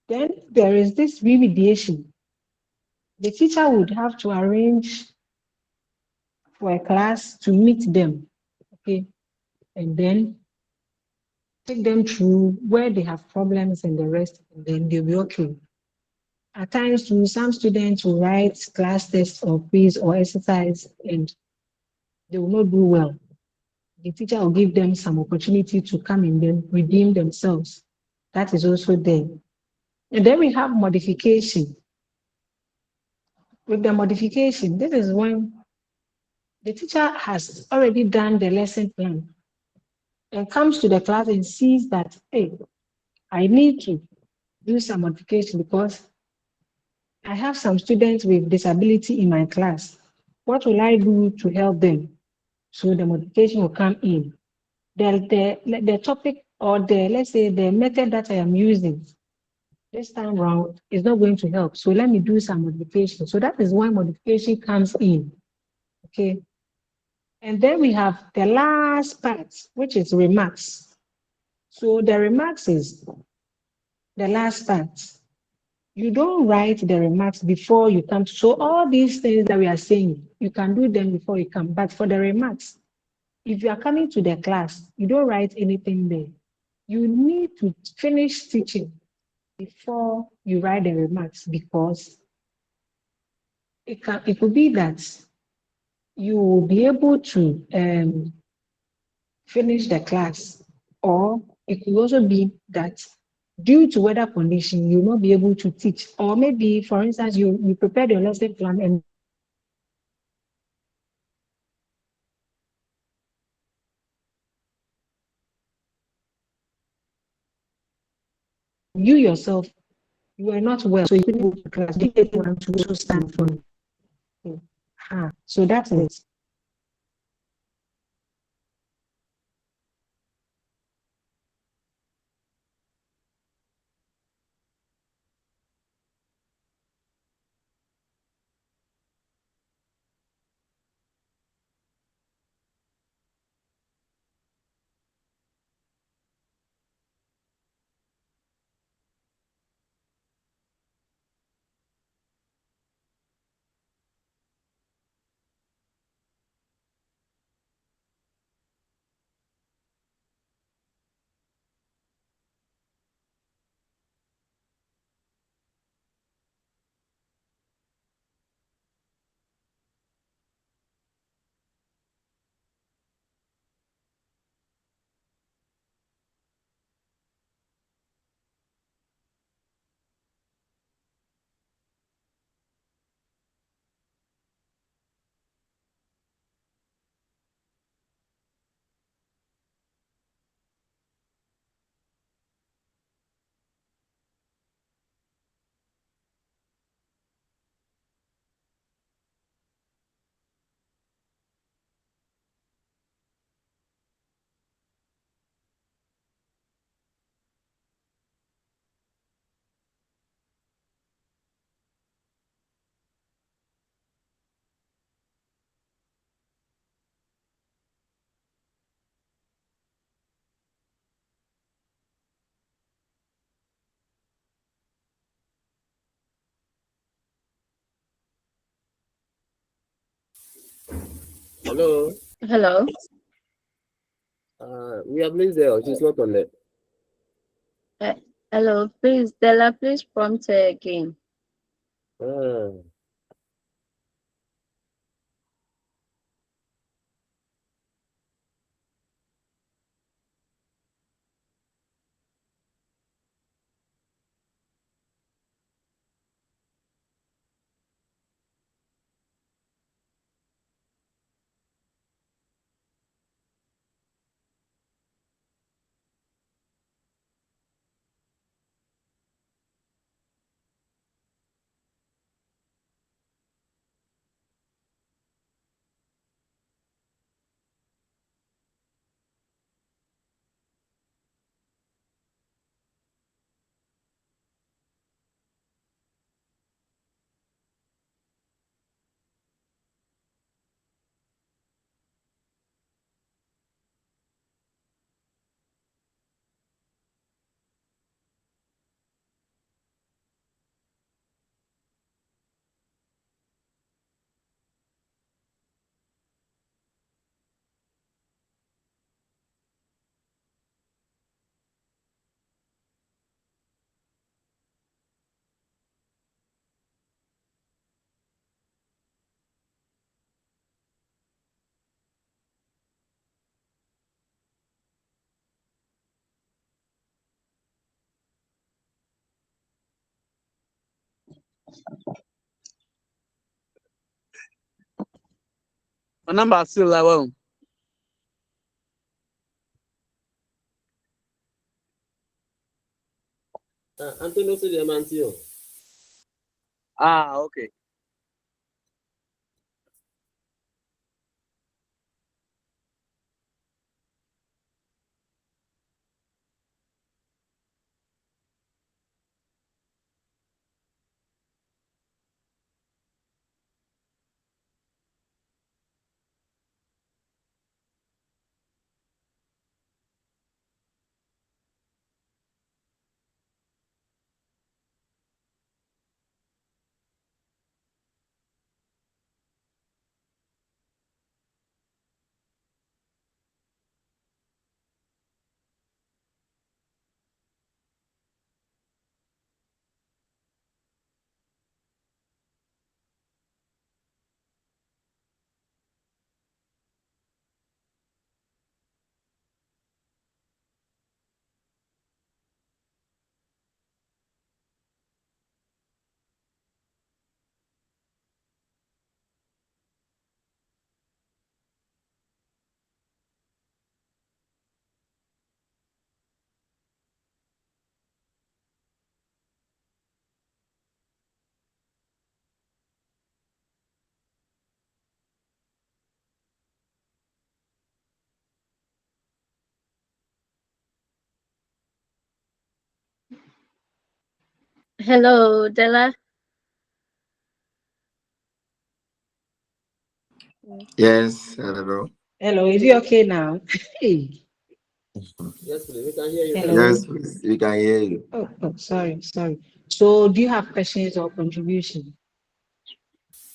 Then there is this remediation. The teacher would have to arrange for a class to meet them, okay, and then take them through where they have problems and the rest, and then they'll be okay. At times, too, some students will write class tests or quiz or exercise and they will not do well. The teacher will give them some opportunity to come and then redeem themselves. That is also there. And then we have modification. With the modification, this is when the teacher has already done the lesson plan and comes to the class and sees that, hey, I need to do some modification because I have some students with disability in my class. What will I do to help them? So the modification will come in. The topic or the, let's say, the method that I am using this time around is not going to help. So let me do some modification. So that is why modification comes in. Okay. And then we have the last part, which is remarks. So the remarks is the last part. You don't write the remarks before you come. So all these things that we are saying, you can do them before you come. But for the remarks, if you are coming to the class, you don't write anything there. You need to finish teaching before you write the remarks because it could be that you will be able to finish the class, or it could also be that due to weather condition, you'll not be able to teach. Or maybe, for instance, you prepared your lesson plan and you yourself, you were not well, so you couldn't go to class. You didn't want to also stand for it. So that's it.
Hello.
Hello.
We have Liz there. She's not on it.
Hello, please, Della, please prompt her again.
Ah.
My number is still level.
Antonio Diamantio.
Ah, okay.
Hello, Della.
Yes, hello.
Hello, is it okay now? Hey.
Yes, please. We can hear you.
Hello.
Yes, please, we can hear you.
Sorry. So, do you have questions or contribution?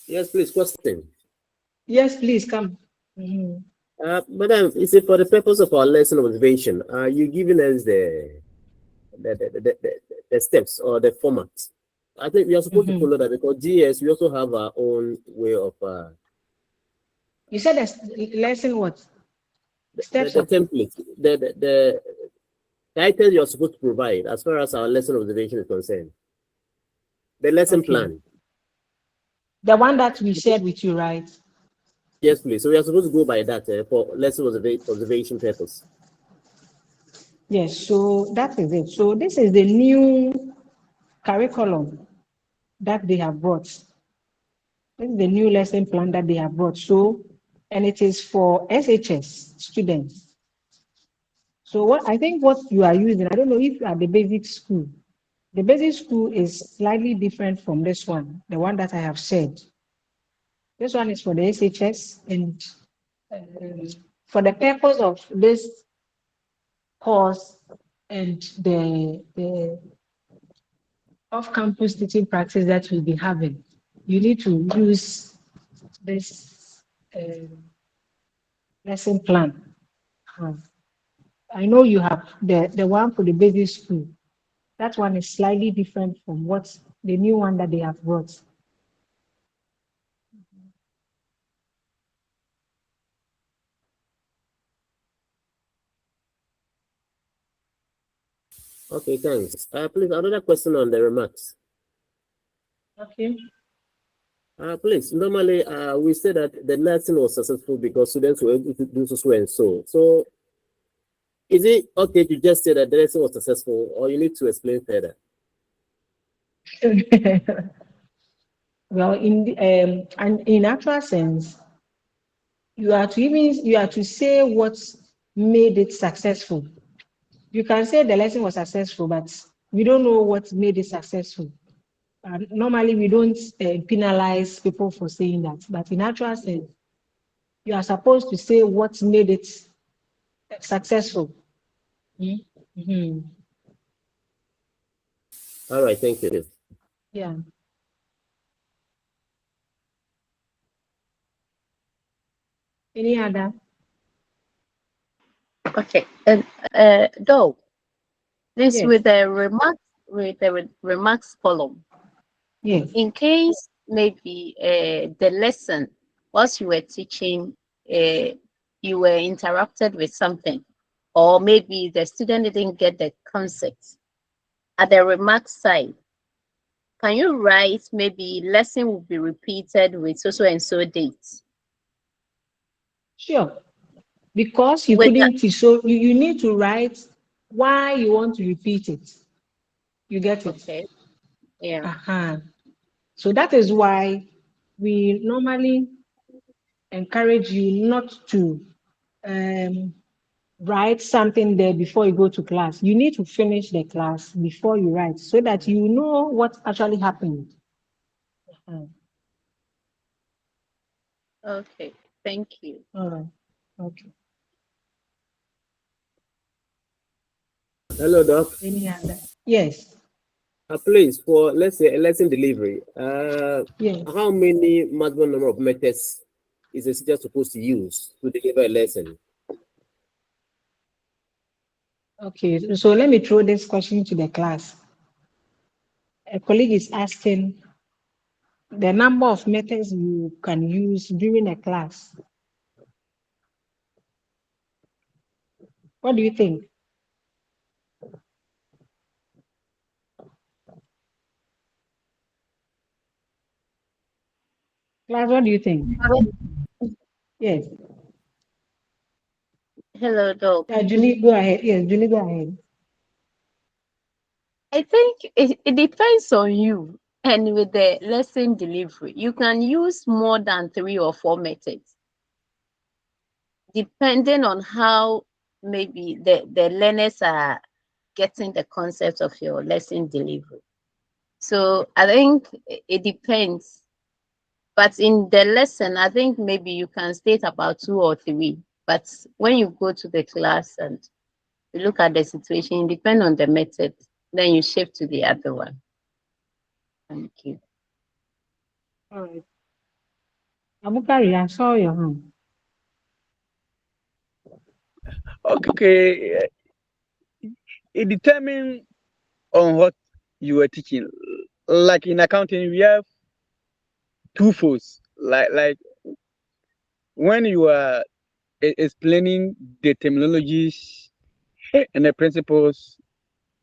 Yes, please. Question.
Yes, please come. Mhm.
Madam, is it for the purpose of our lesson observation? Are you giving us the steps or the format? I think we are supposed to follow that because GS, we also have our own way of
You said the lesson what? Steps
the
of
template, the title you're supposed to provide as far as our lesson observation is concerned. The lesson plan.
the one that we shared with you, right?
Yes, please. So we are supposed to go by that for lesson observation purpose.
Yes, so that is it. So this is the new curriculum that they have brought. This is the new lesson plan that they have brought. So, and it is for SHS students. So what I think what you are using, I don't know if you are the basic school. The basic school is slightly different from this one, the one that I have said. This one is for the SHS, and for the purpose of this course and the off-campus teaching practice that we'll be having, you need to use this lesson plan. I know you have the one for the basic school. That one is slightly different from what the new one that they have brought.
Okay, thanks. Please, another question on the remarks.
Okay.
Please, normally we say that the lesson was successful because students were able to do so and so. So, is it okay to just say that the lesson was successful, or you need to explain further?
Well, and in actual sense, you are to say what made it successful. You can say the lesson was successful, but we don't know what made it successful. Normally, we don't penalize people for saying that, but in actual sense, you are supposed to say what made it successful. Mm-hmm.
All right, thank you.
Yeah. Any other?
Okay. And though this
Yes.
with the remarks column.
Yes.
In case maybe the lesson whilst you were teaching, you were interrupted with something, or maybe the student didn't get the concept at the remarks side. can you write maybe lesson will be repeated with so and so dates?
Sure. Because you
With that,
couldn't teach, so you need to write why you want to repeat it. You get it?
okay, yeah,
Uh-huh. So that is why we normally encourage you not to um, write something there before you go to class. You need to finish the class before you write so that you know what actually happened. Uh-huh.
okay, thank you.
All right. Okay.
Hello, Doc.
Any other? Yes.
Please, for let's say a lesson delivery,
Yes.
how many maximum number of methods is a teacher supposed to use to deliver a lesson?
Okay. So let me throw this question to the class. A colleague is asking the number of methods you can use during a class. What do you think? Class, what do you think? Yes.
Hello, Doc.
Julie, go ahead. Yes, Julie, go ahead.
I think it depends on you. And with the lesson delivery, you can use more than 3 or 4 methods, depending on how maybe the learners are getting the concept of your lesson delivery. So I think it depends. But in the lesson, I think maybe you can state about 2 or 3. But when you go to the class and you look at the situation, depend on the method, then you shift to the other one. Thank you.
All right. Abukari, I saw your hand.
Okay, it determines on what you were teaching. Like in accounting, we have two folds. Like when you are explaining the terminologies and the principles,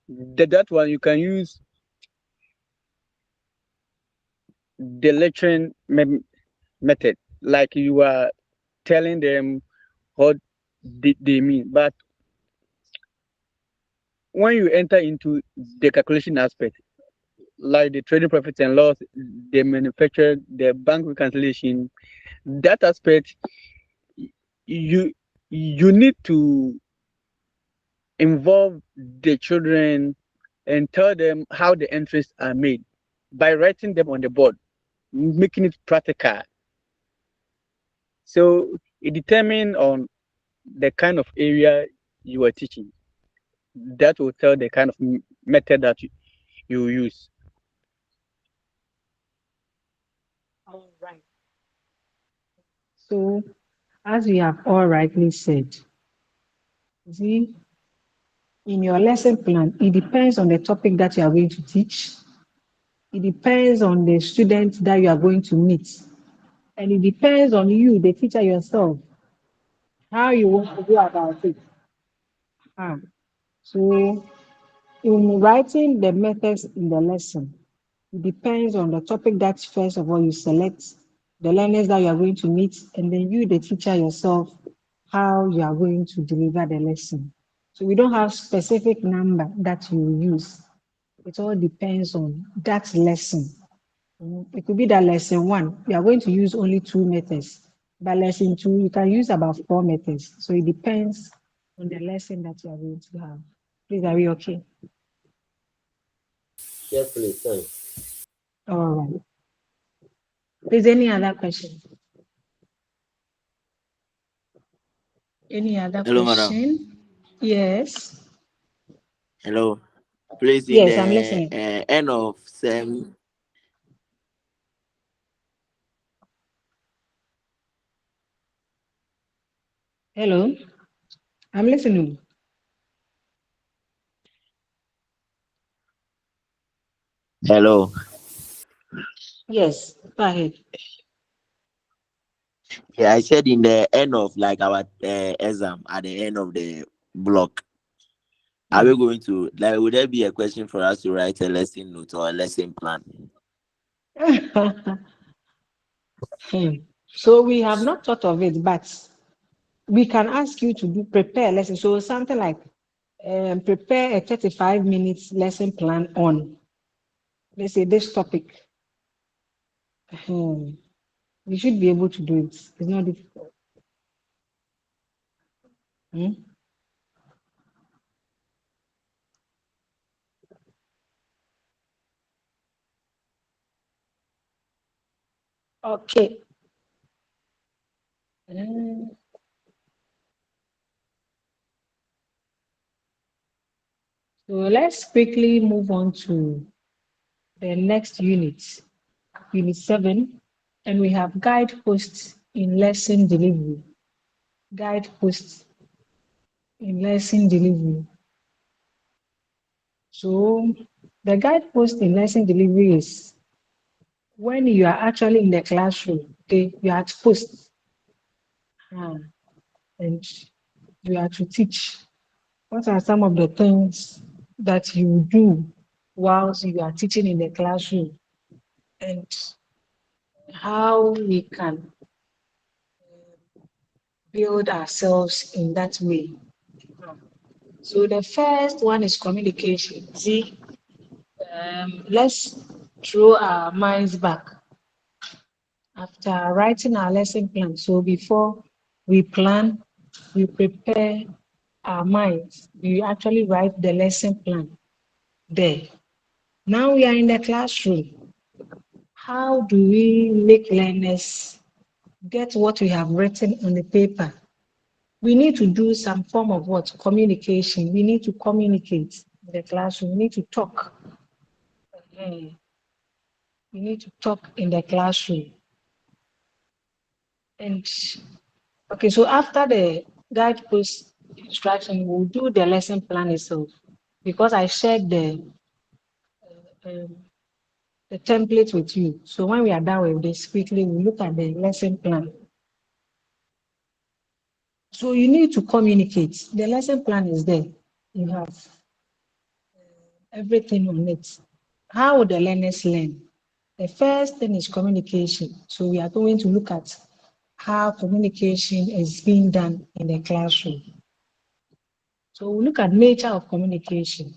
that one you can use the lecturing method. Like you are telling them what they mean. But when you enter into the calculation aspect, like the trading profits and loss, the manufacture, the bank reconciliation, that aspect, you you need to involve the children and tell them how the entries are made by writing them on the board, making it practical. So it determines on the kind of area you are teaching. That will tell the kind of method that you use.
All right. So, as we have all rightly said, see, in your lesson plan, it depends on the topic that you are going to teach. It depends on the students that you are going to meet. And it depends on you, the teacher yourself, how you want to go about it. Ah, so, in writing the methods in the lesson, it depends on the topic that first of all you select, the learners that you are going to meet, and then you, the teacher yourself, how you are going to deliver the lesson. So we don't have specific number that you use. It all depends on that lesson. It could be that lesson 1, you are going to use only 2 methods. But lesson 2, you can use about 4 methods. So it depends on the lesson that you are going to have. Please, are we okay?
Yes, please. Thanks.
All right. Is any other question? Any other
Hello, madam.
question? Yes.
Hello. Please, in
Yes, I'm
the
listening.
end of sem.
Hello. I'm listening.
Hello.
Yes. Go ahead.
Yeah, I said in the end of like our exam, at the end of the block, are
Yeah.
we going to like? Would there be a question for us to write a lesson note or a lesson plan?
So we have not thought of it, but we can ask you to prepare a lesson. So something like prepare a 35 minutes lesson plan on, let's say, this topic. We should be able to do it. It's not difficult. Hmm? Okay. Mm, So let's quickly move on to the next unit, Unit 7, and we have guideposts in lesson delivery. Guideposts in lesson delivery. So the guidepost in lesson delivery is when you are actually in the classroom, okay, you are at post, and you are to teach. What are some of the things that you do whilst you are teaching in the classroom, and how we can build ourselves in that way? So the first one is communication. See, let's throw our minds back after writing our lesson plan. So before we plan, we prepare our minds. We actually write the lesson plan there. Now we are in the classroom. How do we make learners get what we have written on the paper? We need to do some form of what? Communication. We need to communicate in the classroom. We need to talk. We need to talk in the classroom. And okay, so after the guidepost instruction, we'll do the lesson plan itself, because I shared um, the template with you. So when we are done with this, quickly we look at the lesson plan. So you need to communicate. The lesson plan is there. You have everything on it. How would the learners learn? The first thing is communication. So we are going to look at how communication is being done in the classroom. So we look at nature of communication.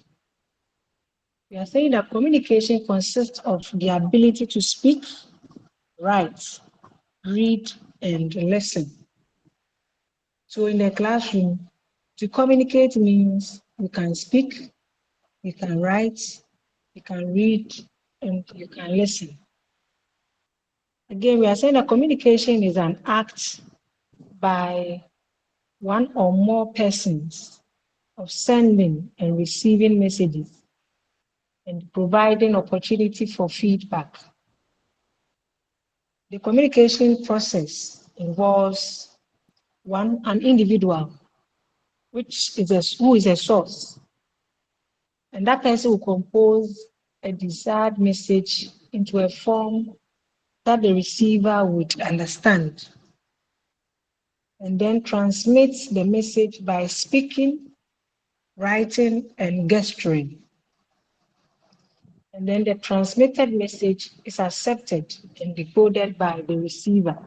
We are saying that communication consists of the ability to speak, write, read, and listen. So in the classroom, to communicate means you can speak, you can write, you can read, and you can listen. Again, we are saying that communication is an act by one or more persons of sending and receiving messages and providing opportunity for feedback. The communication process involves an individual, who is a source, and that person will compose a desired message into a form that the receiver would understand, and then transmits the message by speaking, writing, and gesturing. And then the transmitted message is accepted and decoded by the receiver.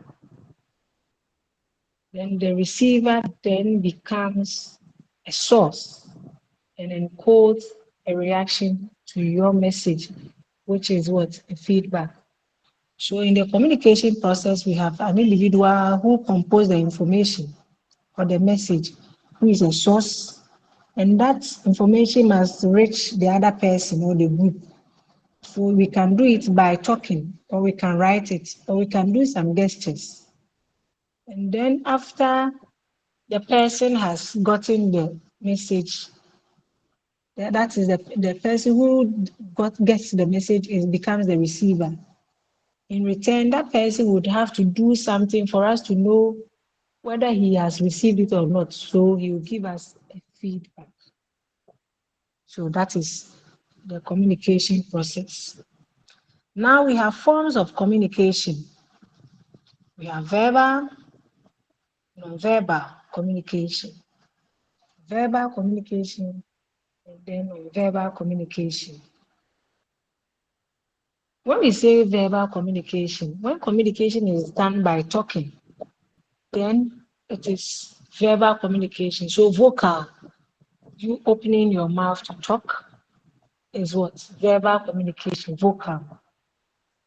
Then the receiver then becomes a source and encodes a reaction to your message, which is what? A feedback. So in the communication process, we have an individual who composes the information or the message, who is a source, and that information must reach the other person or the group. So we can do it by talking, or we can write it, or we can do some gestures. And then after the person has gotten the message, that is the person who gets the message becomes the receiver. In return, that person would have to do something for us to know whether he has received it or not. So he will give us a feedback. So that is the communication process. Now we have forms of communication. We have verbal, non-verbal communication, verbal communication, and then non-verbal communication. When we say verbal communication, when communication is done by talking, then it is verbal communication. So vocal, you opening your mouth to talk is what? Verbal communication, vocal.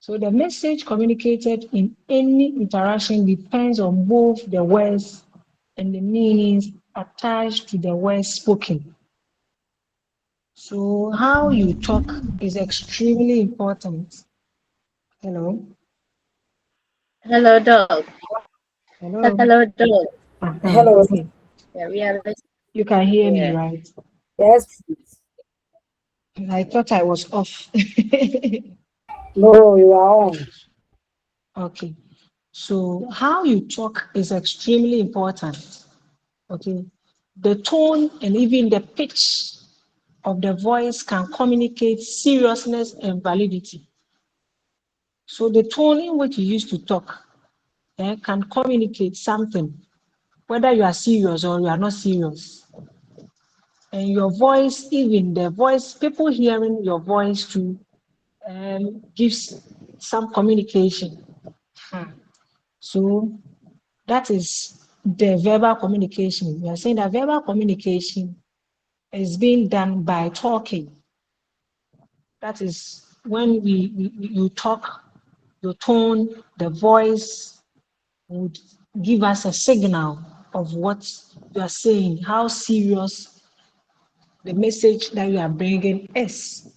So the message communicated in any interaction depends on both the words and the meanings attached to the words spoken. So how you talk is extremely important. Hello?
Hello, dog.
Hello?
Hello, dog.
Hello.
Okay.
Yeah, we are listening.
You can hear me,
Yeah.
right?
Yes, please.
I thought I was off.
No, you are on.
Okay. So how you talk is extremely important. Okay. The tone and even the pitch of the voice can communicate seriousness and validity. So the tone in which you use to talk can communicate something, whether you are serious or you are not serious. And your voice, even the voice, people hearing your voice too, gives some communication. So that is the verbal communication. We are saying that verbal communication is being done by talking. That is when you talk, your tone, the voice would give us a signal of what you are saying, how serious the message that you are bringing is.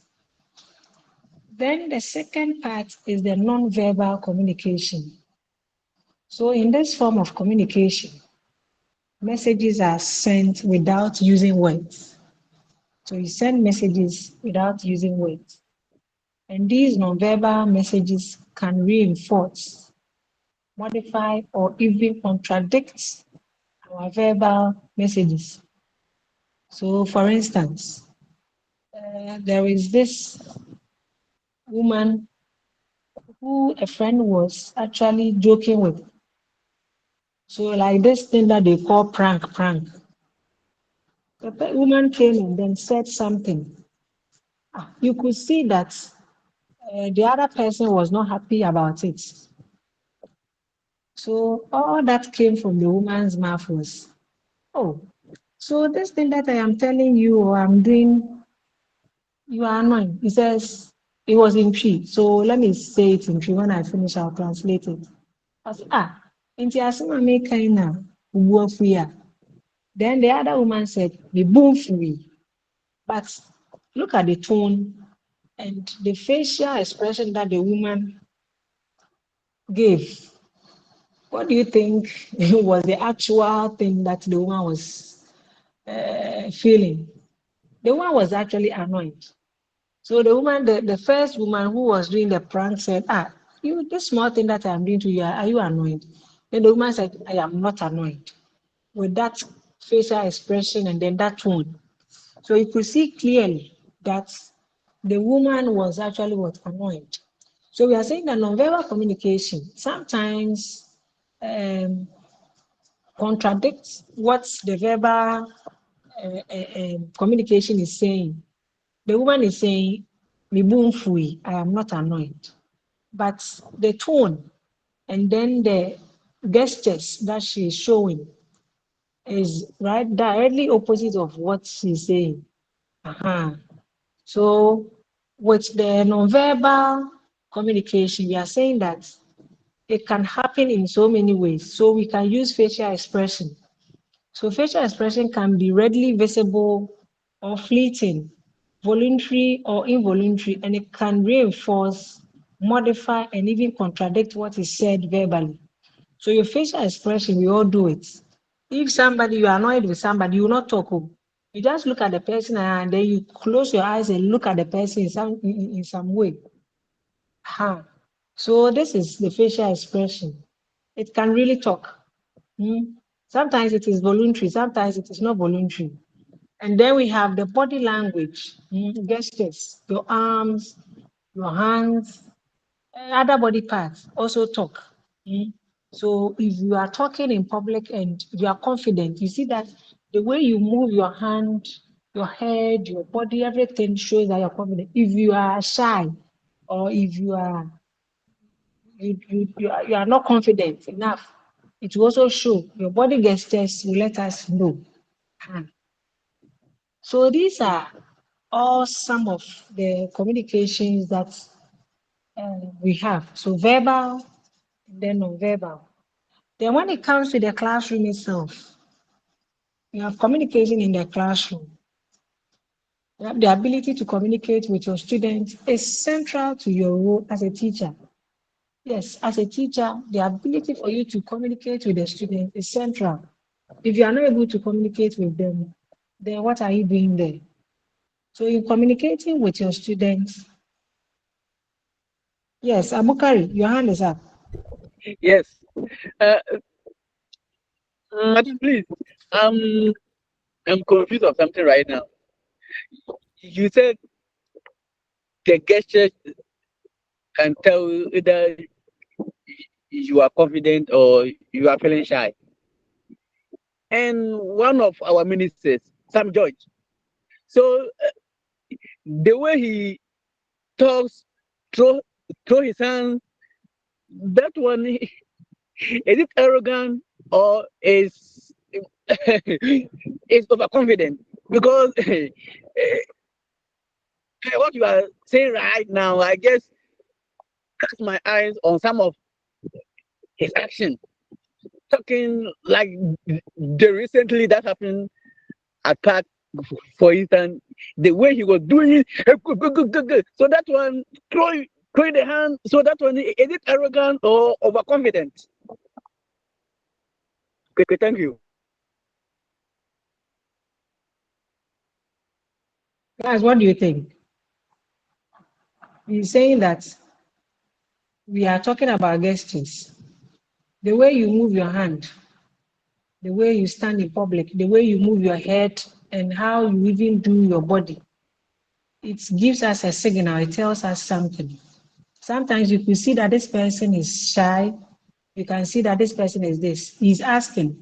Then the second part is the non-verbal communication. So in this form of communication, messages are sent without using words. So you send messages without using words. And these nonverbal messages can reinforce, modify, or even contradict our verbal messages. So for instance, there is this woman who a friend was actually joking with. So like this thing that they call prank. The woman came and then said something. You could see that the other person was not happy about it. So all that came from the woman's mouth was, oh, so this thing that I am telling you or I'm doing, you are annoying. He says it was in Tree. So let me say it in Tree. When I finish, I'll translate it. I said, inti asema me kaina ubuafuya. Then the other woman said, the boom free. But look at the tone and the facial expression that the woman gave. What do you think was the actual thing that the woman was feeling? The woman was actually annoyed. So the woman, the first woman who was doing the prank said, you, this small thing that I'm doing to you, are you annoyed? Then the woman said, I am not annoyed. With that facial expression and then that tone. So you could see clearly that the woman was actually what annoyed. So we are saying that nonverbal communication sometimes contradicts what the verbal communication is saying. The woman is saying, "Mibunfui, I am not annoyed," but the tone and then the gestures that she is showing is right directly opposite of what she's saying. So with the nonverbal communication, we are saying that it can happen in so many ways. So we can use facial expression. So facial expression can be readily visible or fleeting, voluntary or involuntary, and it can reinforce, modify, and even contradict what is said verbally. So your facial expression, we all do it. If somebody, you are annoyed with somebody, you will not talk. You just look at the person and then you close your eyes and look at the person in some way. So this is the facial expression. It can really talk. Sometimes it is voluntary, sometimes it is not voluntary. And then we have the body language, gestures, your arms, your hands, other body parts also talk. So if you are talking in public and you are confident, you see that the way you move your hand, your head, your body, everything shows that you're confident. If you are shy or if you are not confident enough, it will also show. Your body gestures will let us know. So these are all some of the communications that we have. So verbal, and then non-verbal. Then when it comes to the classroom itself, you have communication in the classroom. You have the ability to communicate with your students is central to your role as a teacher. Yes, as a teacher, the ability for you to communicate with the students is central. If you are not able to communicate with them, then what are you doing there? So in communicating with your students, yes, Abukari, your hand is up.
Yes. Uh, Madam, please. I'm confused of something right now. You said the gesture can tell either you are confident or you are feeling shy. And one of our ministers, Sam George, so the way he talks, throw his hands, that one is it arrogant or is is overconfident? Because what you are saying right now, I guess, cast my eyes on some of his action. Talking like the recently that happened at Park, for instance, the way he was doing it. So that one, throwing the hand. So that one, is it arrogant or overconfident? Okay, thank you.
Guys, what do you think? He's saying that we are talking about gestures. The way you move your hand, the way you stand in public, the way you move your head, and how you even do your body, it gives us a signal, it tells us something. Sometimes you can see that this person is shy, you can see that this person is this. He's asking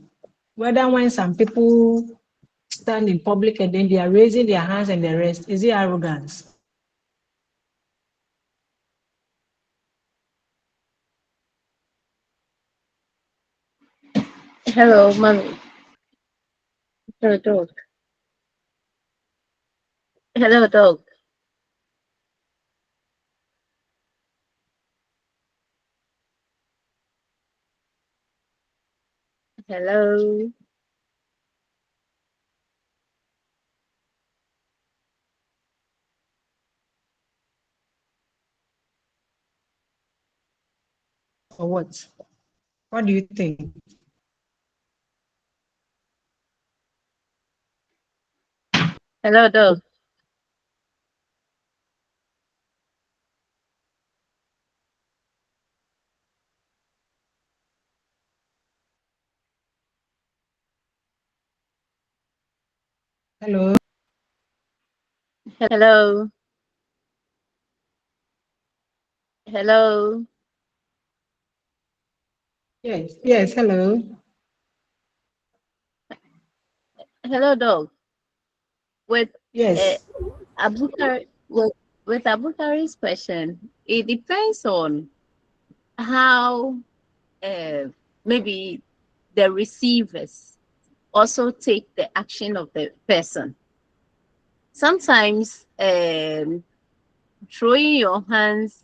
whether when some people stand in public and then they are raising their hands and the rest, is it arrogance?
Hello, mommy. Hello, dog. Hello, dog. Hello.
Or what? What do you think?
Hello, dog.
Hello?
Hello. Hello.
Yes, hello.
Hello, dog. With uh,
Yes.
with Abukari's question, it depends on how maybe the receivers also take the action of the person. Sometimes throwing your hands,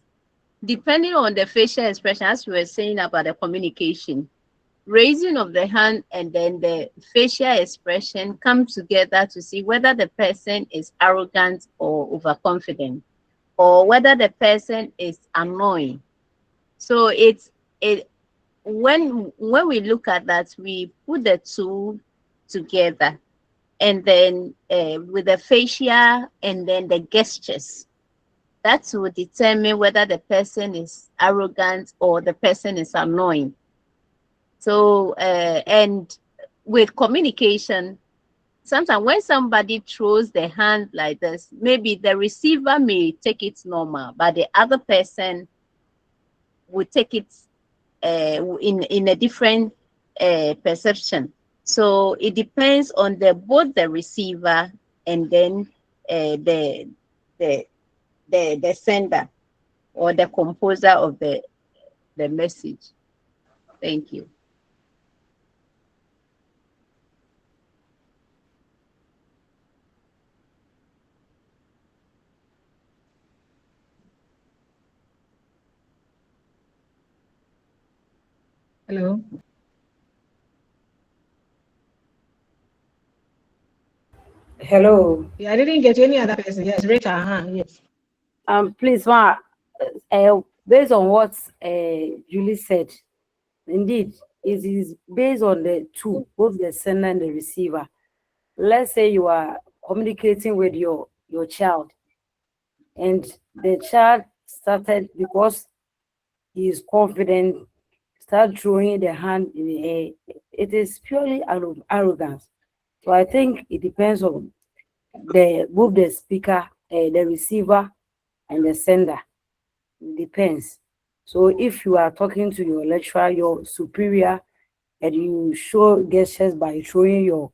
depending on the facial expression, as we were saying about the communication, raising of the hand and then the facial expression come together to see whether the person is arrogant or overconfident, or whether the person is annoying. So it when we look at that, we put the two together, and then with the facial and then the gestures, that will determine whether the person is arrogant or the person is annoying. So and with communication, sometimes when somebody throws the hand like this, maybe the receiver may take it normal, but the other person will take it in a different perception. So it depends on the both the receiver and then the the sender. or the composer of the message. Thank you.
Hello.
Hello.
Yeah, I didn't get any other person. Yes, raise her hand. Yes.
Please, ma, based on what Julie said, indeed, it is based on the two, both the sender and the receiver. Let's say you are communicating with your child, and the child started, because he is confident, start throwing the hand in the air. It is purely arrogance. So I think it depends on both the speaker, the receiver, and the sender. It depends. So if you are talking to your lecturer, your superior, and you show gestures by throwing your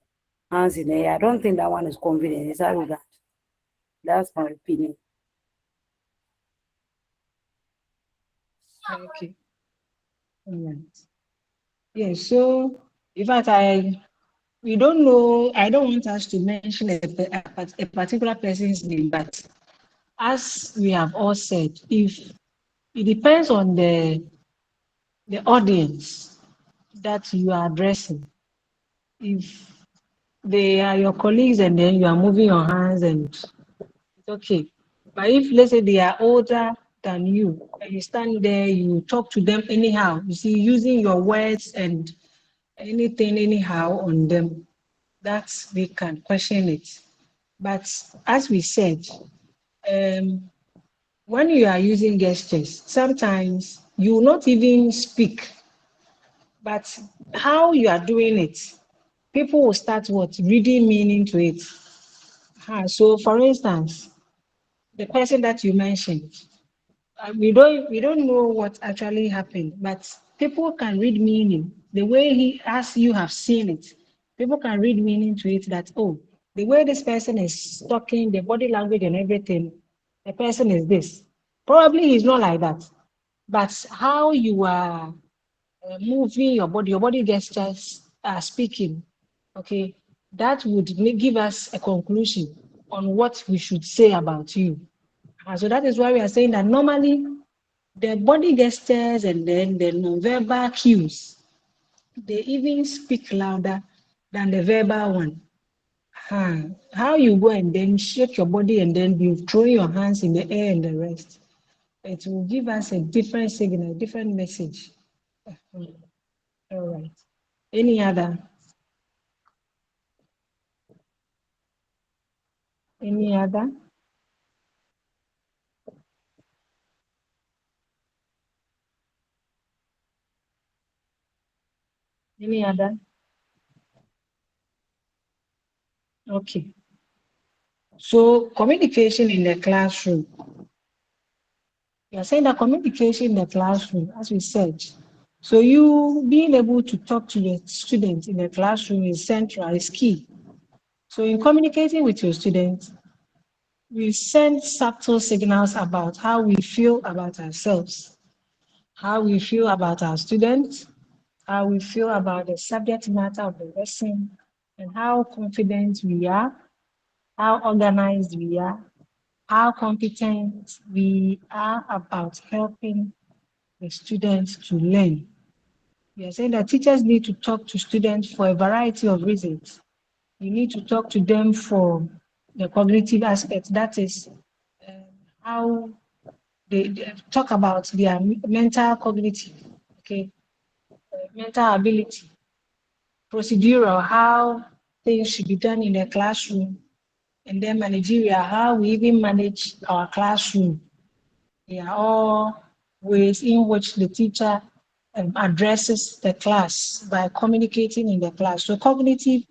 hands in the air, I don't think that one is confident. It's arrogant. That's my opinion.
Okay. All right. Yes. So, in fact, we don't know. I don't want us to mention a particular person's name, but as we have all said, if it depends on the audience that you are addressing. If they are your colleagues and then you are moving your hands and it's okay. But if let's say they are older than you and you stand there, you talk to them anyhow, you see, using your words and anything anyhow on them, that we can question it. But as we said, um, when you are using gestures, sometimes you will not even speak, but how you are doing it, people will start what reading meaning to it. So, for instance, the person that you mentioned, we don't know what actually happened, but people can read meaning the way he as you have seen it. People can read meaning to it that oh, the way this person is talking, the body language and everything, the person is this. Probably he's not like that, but how you are moving your body gestures are speaking. Okay, that would give us a conclusion on what we should say about you. So that is why we are saying that normally the body gestures and then the non-verbal cues, they even speak louder than the verbal one. How you go and then shake your body and then you throw your hands in the air and the rest, it will give us a different signal, a different message. All right. Any other? Any other? Any other? Okay. So communication in the classroom. You are saying that communication in the classroom, as we said. So you being able to talk to the students in the classroom is central, is key. So in communicating with your students, we send subtle signals about how we feel about ourselves, how we feel about our students, how we feel about the subject matter of the lesson, and how confident we are, how organized we are, how competent we are about helping the students to learn. We are saying that teachers need to talk to students for a variety of reasons. You need to talk to them for the cognitive aspect, that is how they talk about their mental cognitive, okay, mental ability, procedural, how things should be done in the classroom, and then managerial, how we even manage our classroom. They are all ways in which the teacher addresses the class by communicating in the class. So cognitive,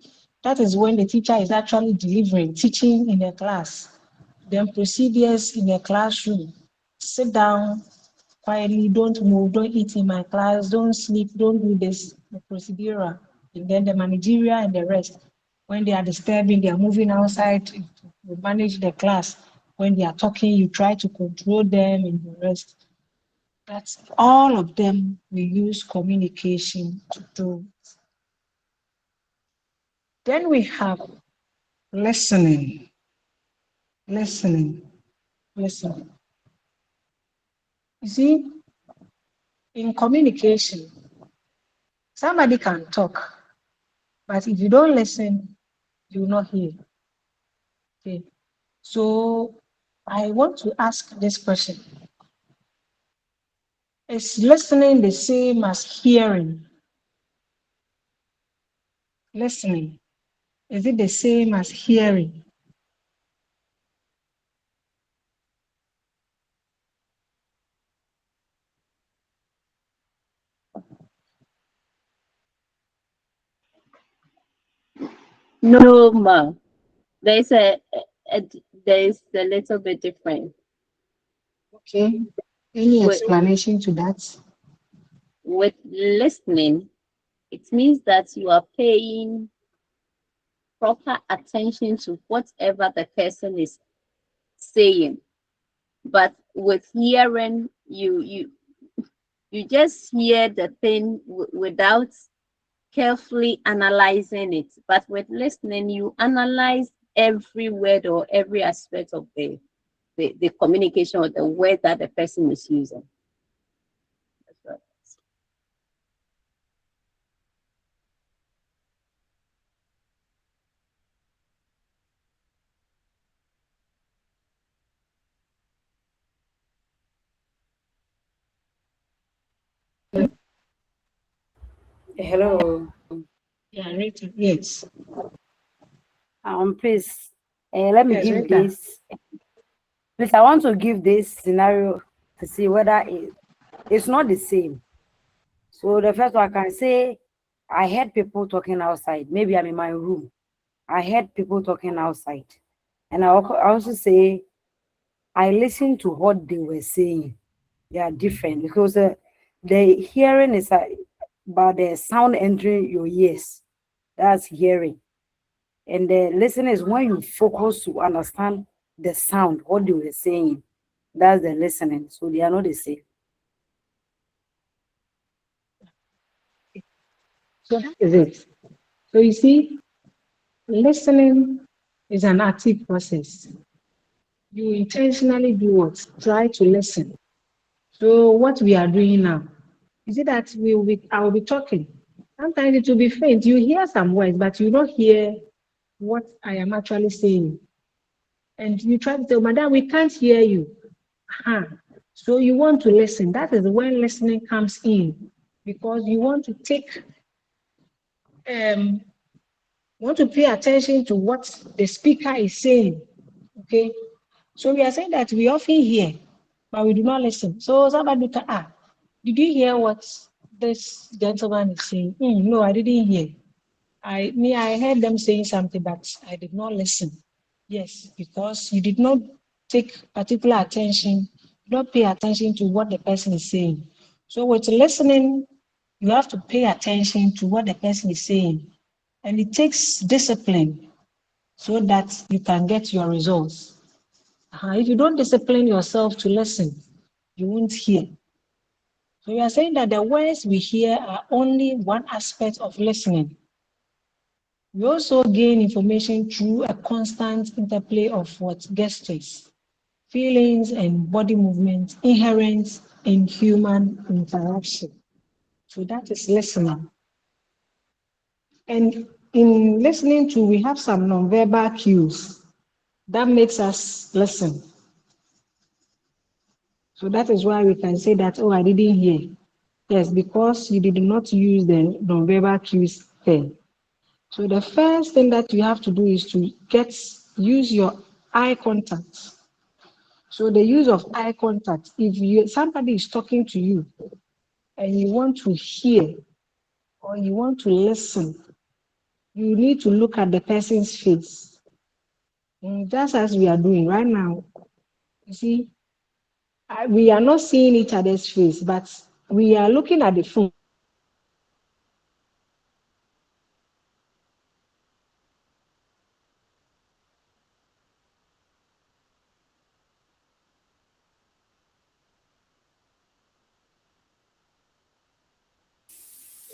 that is when the teacher is actually delivering, teaching in the class. Then procedures in the classroom. Sit down quietly, don't move, don't eat in my class, don't sleep, don't do this, the procedural. And then the managerial and the rest. When they are disturbing, they are moving outside to manage the class. when they are talking, you try to control them and the rest. That's all of them we use communication to do. Then we have listening, listening, listening. You see, in communication, somebody can talk, but if you don't listen, you will not hear. Okay. So I want to ask this question. Is listening the same as hearing? Listening, is it the same as hearing?
No, ma. There's a there's a little bit different.
Okay. Any
With
explanation to that?
with listening, it means that you are paying proper attention to whatever the person is saying. But with hearing, you just hear the thing without carefully analyzing it. But with listening, you analyze every word or every aspect of the communication or the word that the person is using. That's right.
Hello.
Yeah, Rita. Yes.
Please, let me
Yes,
give
Rita.
this. Please, I want to give this scenario to see whether it's not the same. So the first one I can say, I heard people talking outside. Maybe I'm in my room. I heard people talking outside, and I also say I listened to what they were saying. They are different because the hearing is about the sound entering your ears. That's hearing. And the listening is when you focus to understand the sound, what they were saying. That's the listening. So they are not the same.
So that is it. So you see, listening is an active process. You intentionally do what? Try to listen. So what we are doing now, is it that I will be talking. Sometimes it will be faint. You hear some words, but you don't hear what I am actually saying. And you try to say, Madam, we can't hear you. Uh-huh. So you want to listen. That is when listening comes in, because you want to pay attention to what the speaker is saying. Okay. So we are saying that we often hear, but we do not listen. So somebody can did you hear what this gentleman is saying? No, I didn't hear. I heard them saying something, but I did not listen. Yes, because you did not take particular attention, you don't pay attention to what the person is saying. So with listening, you have to pay attention to what the person is saying. And it takes discipline so that you can get your results. If you don't discipline yourself to listen, you won't hear. So we are saying that the words we hear are only one aspect of listening. We also gain information through a constant interplay of what gestures, feelings, and body movements inherent in human interaction. So that is listening. And in listening to, we have some nonverbal cues that makes us listen. So that is why we can say that, oh, I didn't hear. Yes, because you did not use the nonverbal cues there. So the first thing that you have to do is to use your eye contact. So the use of eye contact, if somebody is talking to you and you want to hear or you want to listen, you need to look at the person's face. Just as we are doing right now. You see, we are not seeing each other's face, but we are looking at the phone.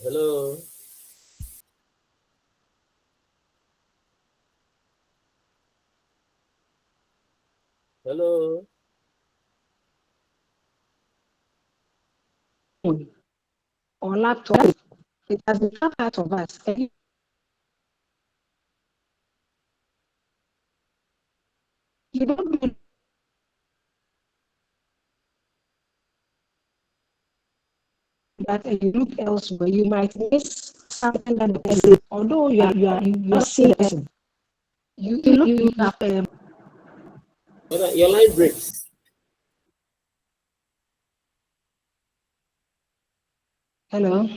Hello. Hello.
Or laptop, it has become part of us. And you don't do that and you look elsewhere, you might miss something that the person, although you are seeing the person. You look you have
Your line breaks.
hello.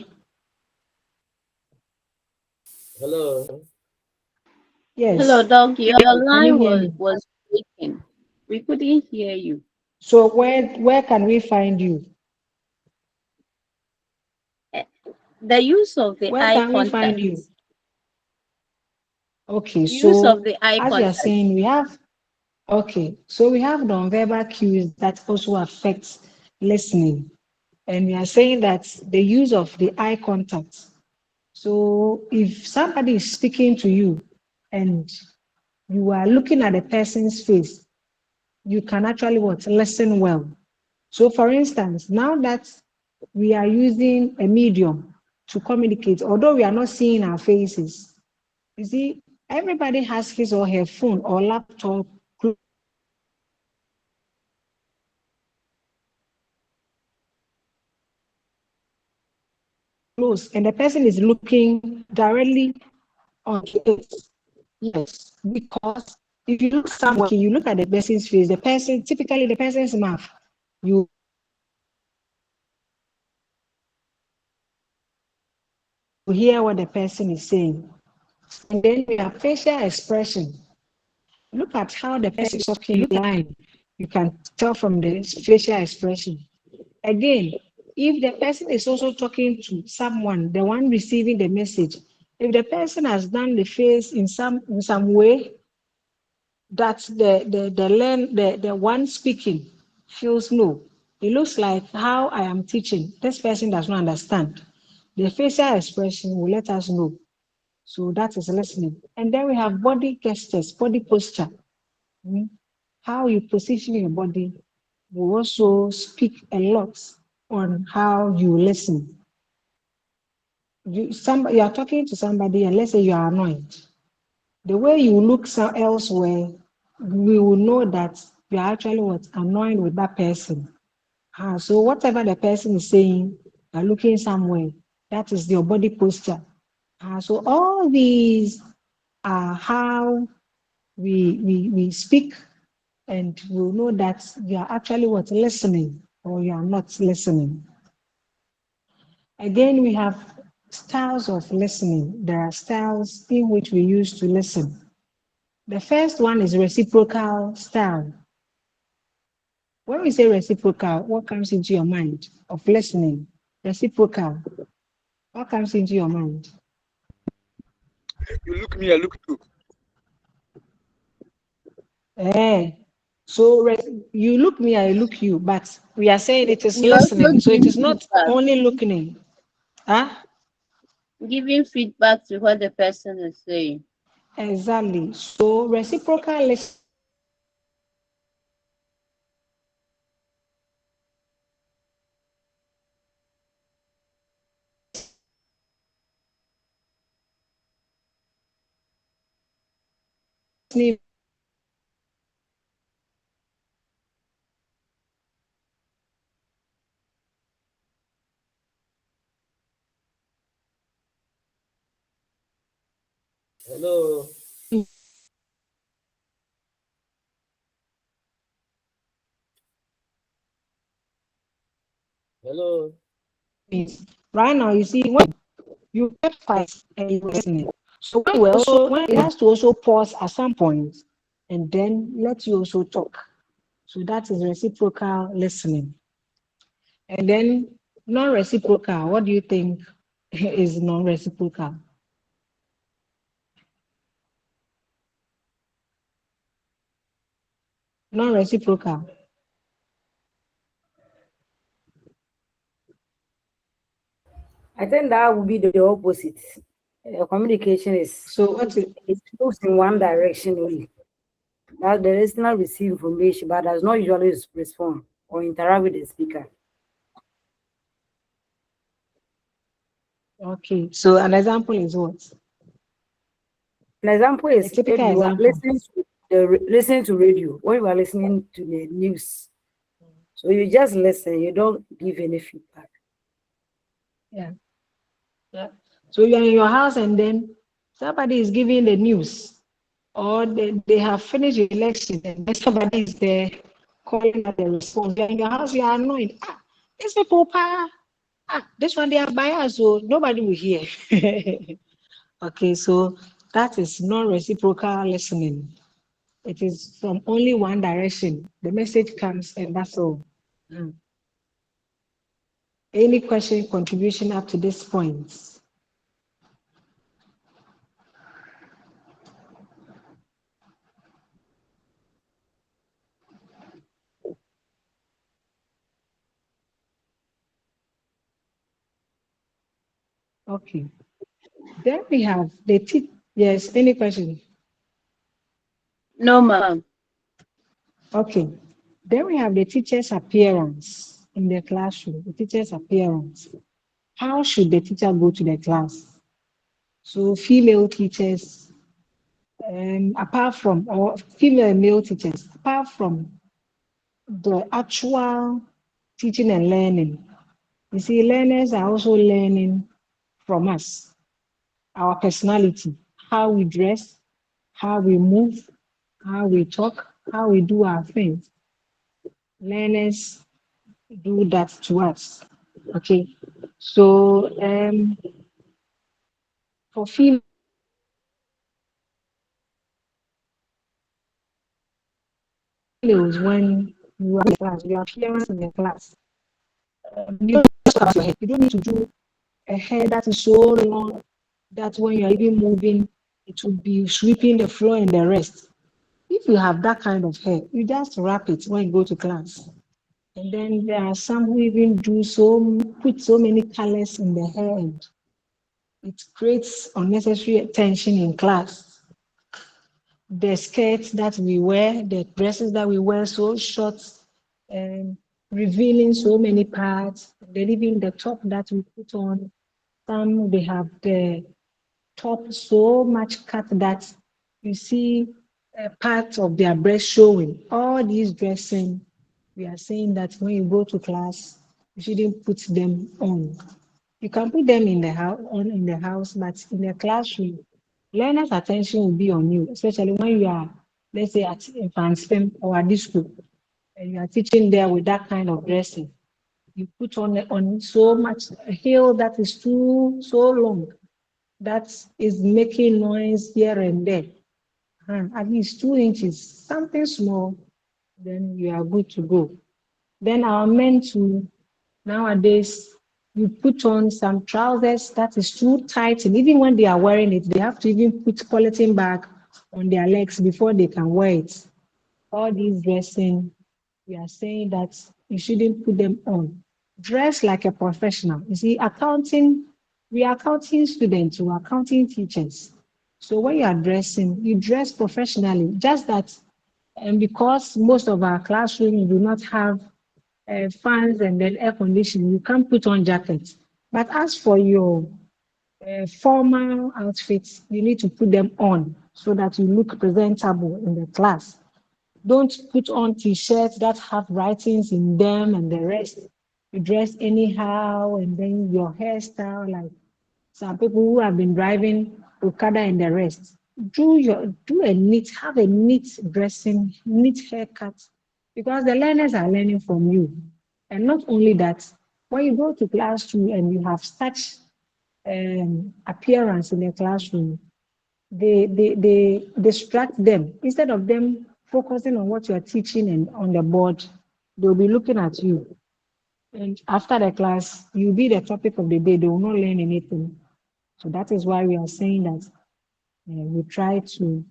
Hello.
Yes.
Hello, Doc. Your
Can you
line
hear
was
me?
was breaking. We couldn't hear you.
So where can we find you?
The use of the
Where
eye
can we find
contact.
you? Okay,
Use of
so
the eye
as you are
contact.
saying, we have so we have non-verbal cues that also affects listening. And we are saying that the use of the eye contact. So if somebody is speaking to you and you are looking at the person's face, you can actually listen well. So for instance, now that we are using a medium to communicate, although we are not seeing our faces, you see, everybody has his or her phone or laptop close, and the person is looking directly on it. Yes, because if you look somewhere, you look at the person's face, typically the person's mouth, you hear what the person is saying. And then we have facial expression. Look at how the person is talking, look line. You can tell from the facial expression. Again, if the person is also talking to someone, the one receiving the message, if the person has done the face in some way that the one speaking feels no. It looks like how I am teaching. This person does not understand. The facial expression will let us know. So that is listening. And then we have body gestures, body posture. How you position your body will also speak a lot on how you listen. You are talking to somebody, and let's say you are annoyed. The way you look elsewhere, we will know that you are actually annoyed with that person. So whatever the person is saying, you're looking somewhere. That is your body posture. So all these are how we speak, and we'll know that you are actually listening or you are not listening. Again, we have styles of listening. There are styles in which we use to listen. The first one is reciprocal style. When we say reciprocal, what comes into your mind of listening? Reciprocal. What comes into your mind?
You look me, I look you.
So you look me, I look you, but we are saying it is
We also
listening. So it
give
is not
feedback,
only looking. Huh?
giving feedback to what the person is saying.
Exactly. So reciprocal listening.
Hello. Hello.
Right now, you see, when you get fight and you listening. So when it has to also pause at some point and then let you also talk. So that is reciprocal listening. And then non-reciprocal, what do you think is non-reciprocal? Non-reciprocal.
I think that would be the opposite. Communication is
So what is,
it moves in one direction only. That the listener receive information but does not usually respond or interact with the speaker.
okay? So an example is what?
An example
A
is if
typical
you are
example.
listening to radio, when you are listening to the news. So you just listen, you don't give any feedback.
Yeah. Yeah. So you're in your house and then somebody is giving the news, or they have finished the election and then somebody is there calling out the response. You're in your house, you are annoyed. Ah, these people, this one they are biased, so nobody will hear. Okay, so that is non-reciprocal listening. It is from only one direction. The message comes and that's all. Mm. Any question, contribution up to this point? Okay. Then we have the yes, any question?
No, ma'am.
Okay. Then we have the teacher's appearance in the classroom, the teacher's appearance. How should the teacher go to the class? So female teachers, apart from, or female and male teachers, apart from the actual teaching and learning, you see, learners are also learning from us, our personality, how we dress, how we move, how we talk, how we do our things. Learners do that to us. Okay. So for females, when you are in class, your appearance in the class, you don't just have your head. You don't need to do a hair that is so long that when you're even moving, it will be sweeping the floor and the rest. If you have that kind of hair, you just wrap it when you go to class. And then there are some who even put so many colors in the hair, and it creates unnecessary tension in class. The skirts that we wear, the dresses that we wear, so short, and revealing so many parts. Then even the top that we put on, some they have the top so much cut that you see parts of their breast showing. All these dressing, we are saying that when you go to class, you shouldn't put them on. You can put them in the house, but in the classroom, learners' attention will be on you, especially when you are, let's say, at advanced film or at this school, and you are teaching there with that kind of dressing. You put on so much a heel that is too so long, that is making noise here and there. At least 2 inches, something small, then you are good to go. Then our men too, nowadays, you put on some trousers that is too tight, and even when they are wearing it, they have to even put polythene bag on their legs before they can wear it. All these dressing, we are saying that you shouldn't put them on. Dress like a professional. You see, accounting, we are accounting students, we are accounting teachers. So when you are dressing, you dress professionally. Just that, and because most of our classrooms do not have fans and then air conditioning, you can't put on jackets. But as for your formal outfits, you need to put them on so that you look presentable in the class. Don't put on t-shirts that have writings in them and the rest. You dress anyhow, and then your hairstyle, like some people who have been driving Okada and the rest. Have a neat dressing, neat haircut, because the learners are learning from you. And not only that, when you go to classroom and you have such appearance in the classroom, they distract them. Instead of them focusing on what you are teaching and on the board, they'll be looking at you. And after the class, you'll be the topic of the day. They will not learn anything. So that is why we are saying that we try to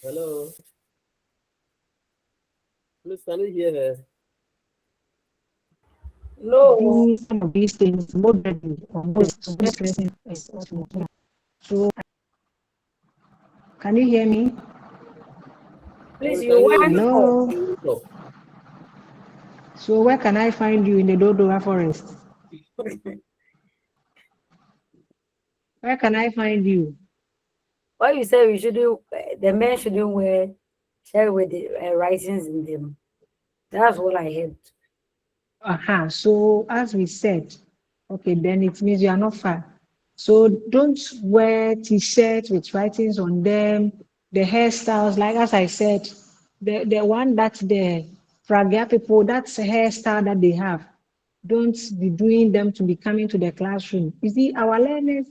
Hello. Please, can you hear her?
No,
Do some of these things moderately or most stressing is what we do. So, can you hear me?
please,
We
you
can hear
went
you.
off.
Hello. So, where can I find you in the Dodowa forest? Where can I find you?
Why you say we shouldn't, the men shouldn't wear shirt with the writings in them? That's what I heard.
So, as we said, okay, then it means you are not far. So, don't wear t-shirts with writings on them. The hairstyles, like as I said, the one that the Pragia people, that's a hairstyle that they have. Don't be doing them to be coming to the classroom. You see, our learners,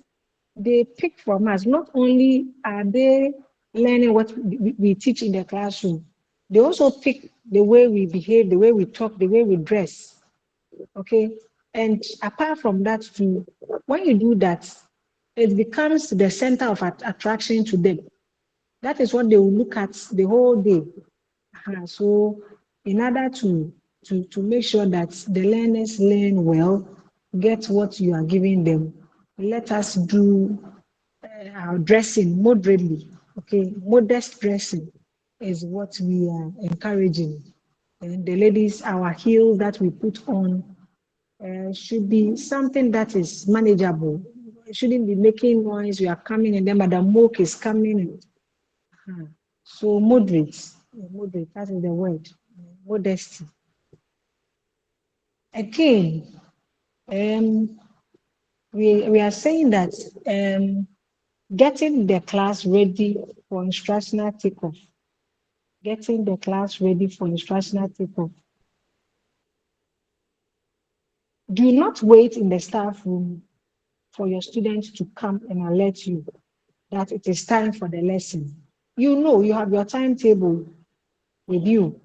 they pick from us. Not only are they learning what we teach in the classroom, they also pick the way we behave, the way we talk, the way we dress. Okay. And apart from that, too, when you do that, it becomes the center of attraction to them. That is what they will look at the whole day. So, in order to make sure that the learners learn well, get what you are giving them, let us do our dressing moderately. Okay, modest dressing is what we are encouraging. And the ladies, our heels that we put on should be something that is manageable. It shouldn't be making noise. We are coming and then Madam Moke is coming. So moderate, that is the word, modesty. Again, we are saying that getting the class ready for instructional takeoff. Getting the class ready for instructional takeoff. Do not wait in the staff room for your students to come and alert you that it is time for the lesson. You know, you have your timetable with you.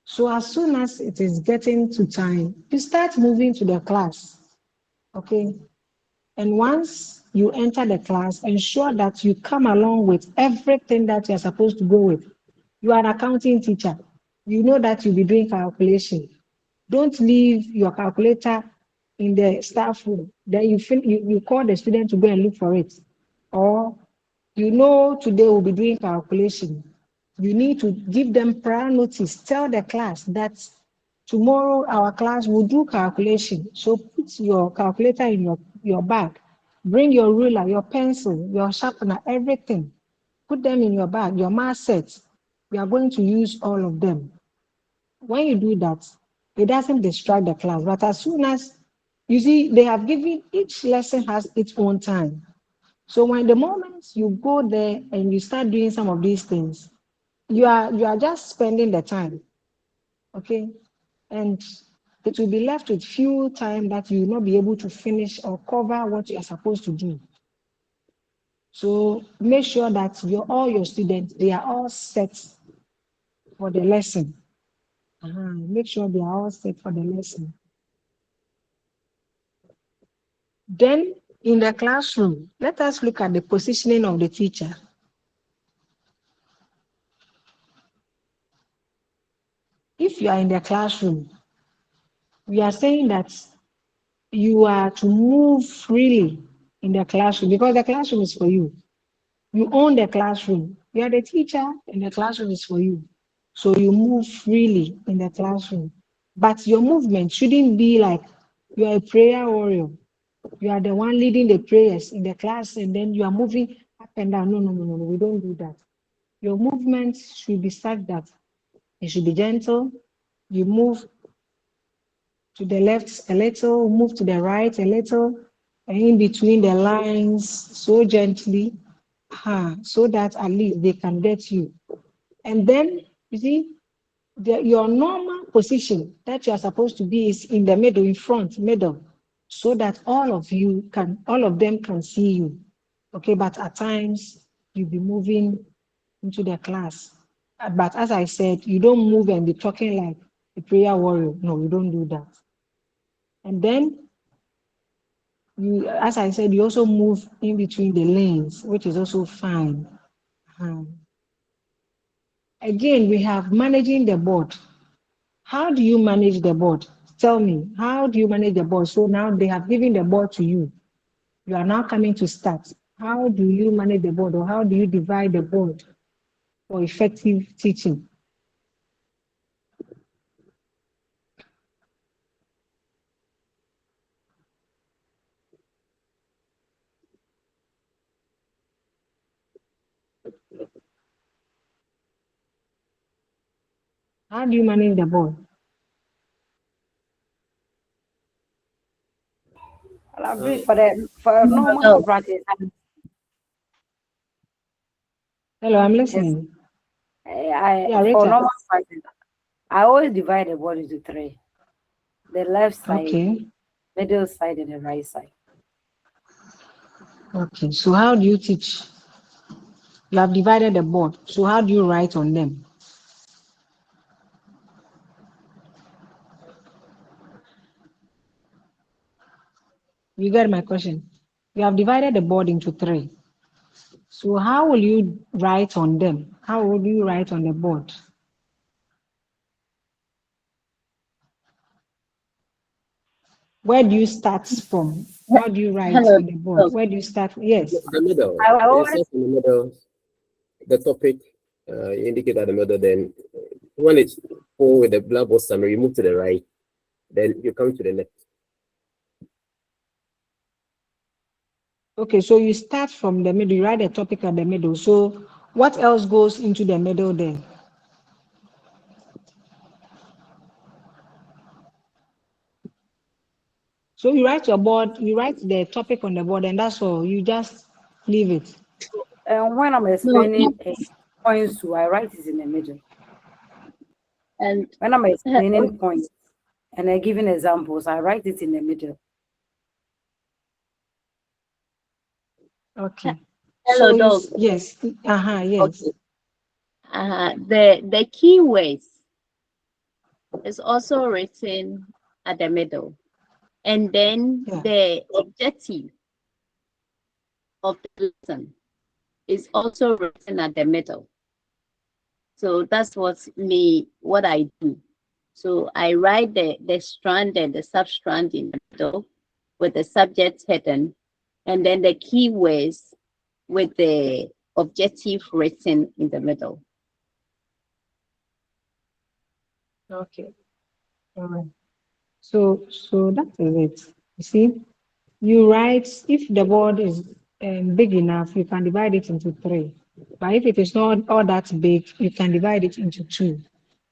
So as soon as it is getting to time, you start moving to the class. Okay. And once you enter the class, ensure that you come along with everything that you're supposed to go with. You are an accounting teacher. You know that you'll be doing calculation. Don't leave your calculator in the staff room. Then you call the student to go and look for it. Or you know today we'll be doing calculation. You need to give them prior notice. Tell the class that tomorrow our class will do calculation. So put your calculator in your bag. Bring your ruler, your pencil, your sharpener, everything. Put them in your bag, your math sets. We are going to use all of them. When you do that, it doesn't distract the class. But as soon as you see, they have given each lesson has its own time. So when the moment you go there and you start doing some of these things, you are just spending the time. Okay. And it will be left with few time that you will not be able to finish or cover what you are supposed to do. So make sure that all your students, they are all set for the lesson. Make sure they are all set for the lesson. Then in the classroom, let us look at the positioning of the teacher. If you are in the classroom, we are saying that you are to move freely in the classroom because the classroom is for you. You own the classroom. You are the teacher and the classroom is for you. So you move freely in the classroom. But your movement shouldn't be like you are a prayer warrior. You are the one leading the prayers in the class and then you are moving up and down. No, we don't do that. Your movement should be such that it should be gentle. You move to the left a little, move to the right a little, and in between the lines so gently, so that at least they can get you. And then, you see, your normal position that you are supposed to be is in the middle, in front, middle, so that all of them can see you. Okay, but at times you'll be moving into the class. But as I said, you don't move and be talking like a prayer warrior. No, you don't do that. And then you, as I said, you also move in between the lanes, which is also fine. Again, we have managing the board. How do you manage the board? Tell me, how do you manage the board? So now they have given the board to you. You are now coming to start. How do you manage the board, or how do you divide the board for effective teaching? How do you manage the board?
For normal practice,
Hello, I'm
yes,
listening.
for
Rita.
normal practice, I always divide the body into three: the left side,
Okay.
middle side, and the right side.
Okay. So how do you teach? You have divided the board. So how do you write on them? You get my question? You have divided the board into three. So how will you write on them? How would you write on the board? Where do you start from? How do you write
Hello.
on the board? Where do you start? Yes.
The middle.
I
It
always
starts in the middle. The topic you indicate at the middle. Then when it's full with the blackboard summary, you move to the right. Then you come to the left.
Okay, so you start from the middle, you write the topic at the middle. So what else goes into the middle then? So you write your board, you write the topic on the board, and that's all. You just leave it.
when I'm
No,
explaining points to, I write it in the middle.
and
When I'm explaining points and I giving examples, I write it in the middle.
Okay.
hello,
So
dog.
yes. Yes.
Okay. The keywords is also written at the middle, and then
Yeah.
the objective of the lesson is also written at the middle. So that's what I do. So I write the strand and the sub-strand in the middle with the subject heading, and then the keywords with the objective written in the middle.
Okay. All right. So that is it. You see, you write, if the board is big enough, you can divide it into three. But if it is not all that big, you can divide it into two.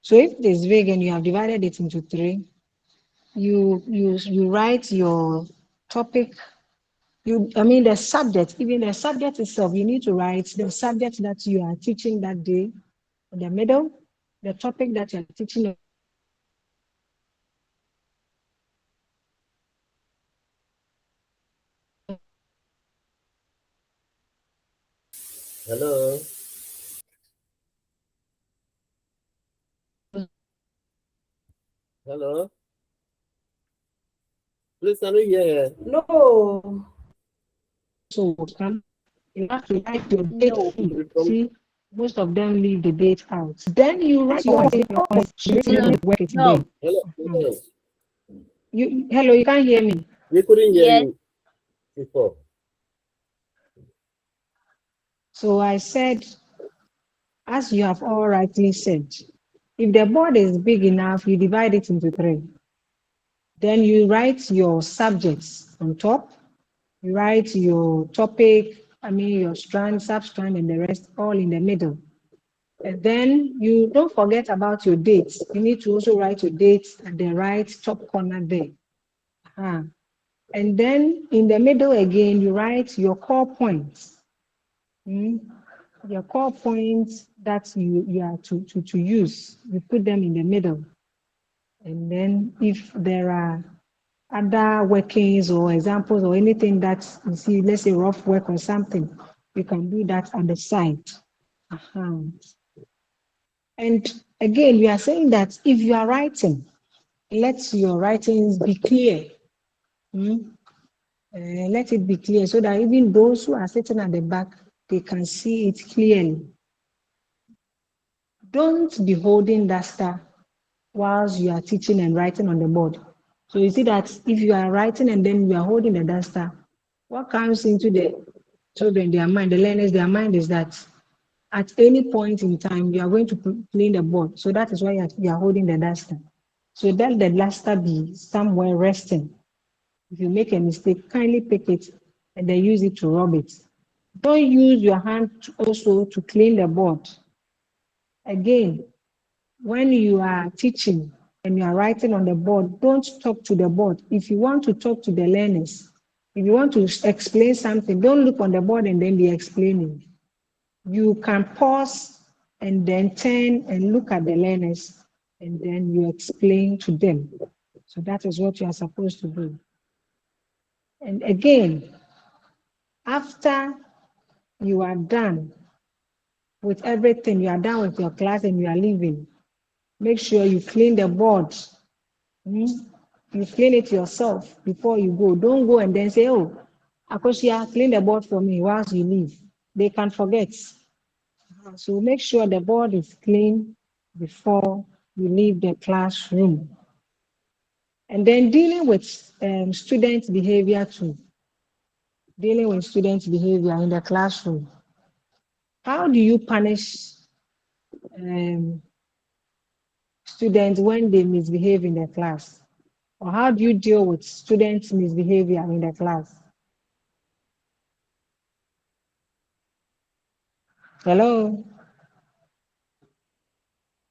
So if it is big and you have divided it into three, you write your topic. The subject, even the subject itself, you need to write the subject that you are teaching that day in the middle, the topic that you're teaching.
Hello. Hello. Please, can you hear?
No.
So you have to write your date. See, most of them leave the date out. Then you write your work it
No.
there.
Hello. Hello.
Hello, you can't hear me.
We couldn't hear
Yes.
you before.
So I said, as you have all rightly said, if the board is big enough, you divide it into three. Then you write your subjects on top. You write your topic, your strand, sub-strand, and the rest all in the middle. And then you don't forget about your dates. You need to also write your dates at the right top corner there. And then in the middle again, you write your core points. Your core points that you are to use. You put them in the middle. And then if there are other workings or examples or anything that you see, let's say rough work or something, you can do that on the side. And again, we are saying that if you are writing, let your writings be clear. Let it be clear so that even those who are sitting at the back, they can see it clearly. don't be holding duster whilst you are teaching and writing on the board. So you see that if you are writing and then you are holding the duster, what comes into the children, their mind, the learners, their mind is that at any point in time, you are going to clean the board. So that is why you are holding the duster. So let the duster be somewhere resting. If you make a mistake, kindly pick it and then use it to rub it. Don't use your hand also to clean the board. Again, when you are teaching and you are writing on the board, don't talk to the board. If you want to talk to the learners, if you want to explain something, don't look on the board and then be explaining. You can pause and then turn and look at the learners and then you explain to them. So that is what you are supposed to do. And again, after you are done with everything, you are done with your class and you are leaving, make sure you clean the board. You clean it yourself before you go. Don't go and then say, oh, Akosia, clean the board for me whilst you leave. They can forget. So make sure the board is clean before you leave the classroom. And then dealing with student behavior too. Dealing with student behavior in the classroom. How do you punish students when they misbehave in the class? Or how do you deal with students' misbehavior in the class? Hello?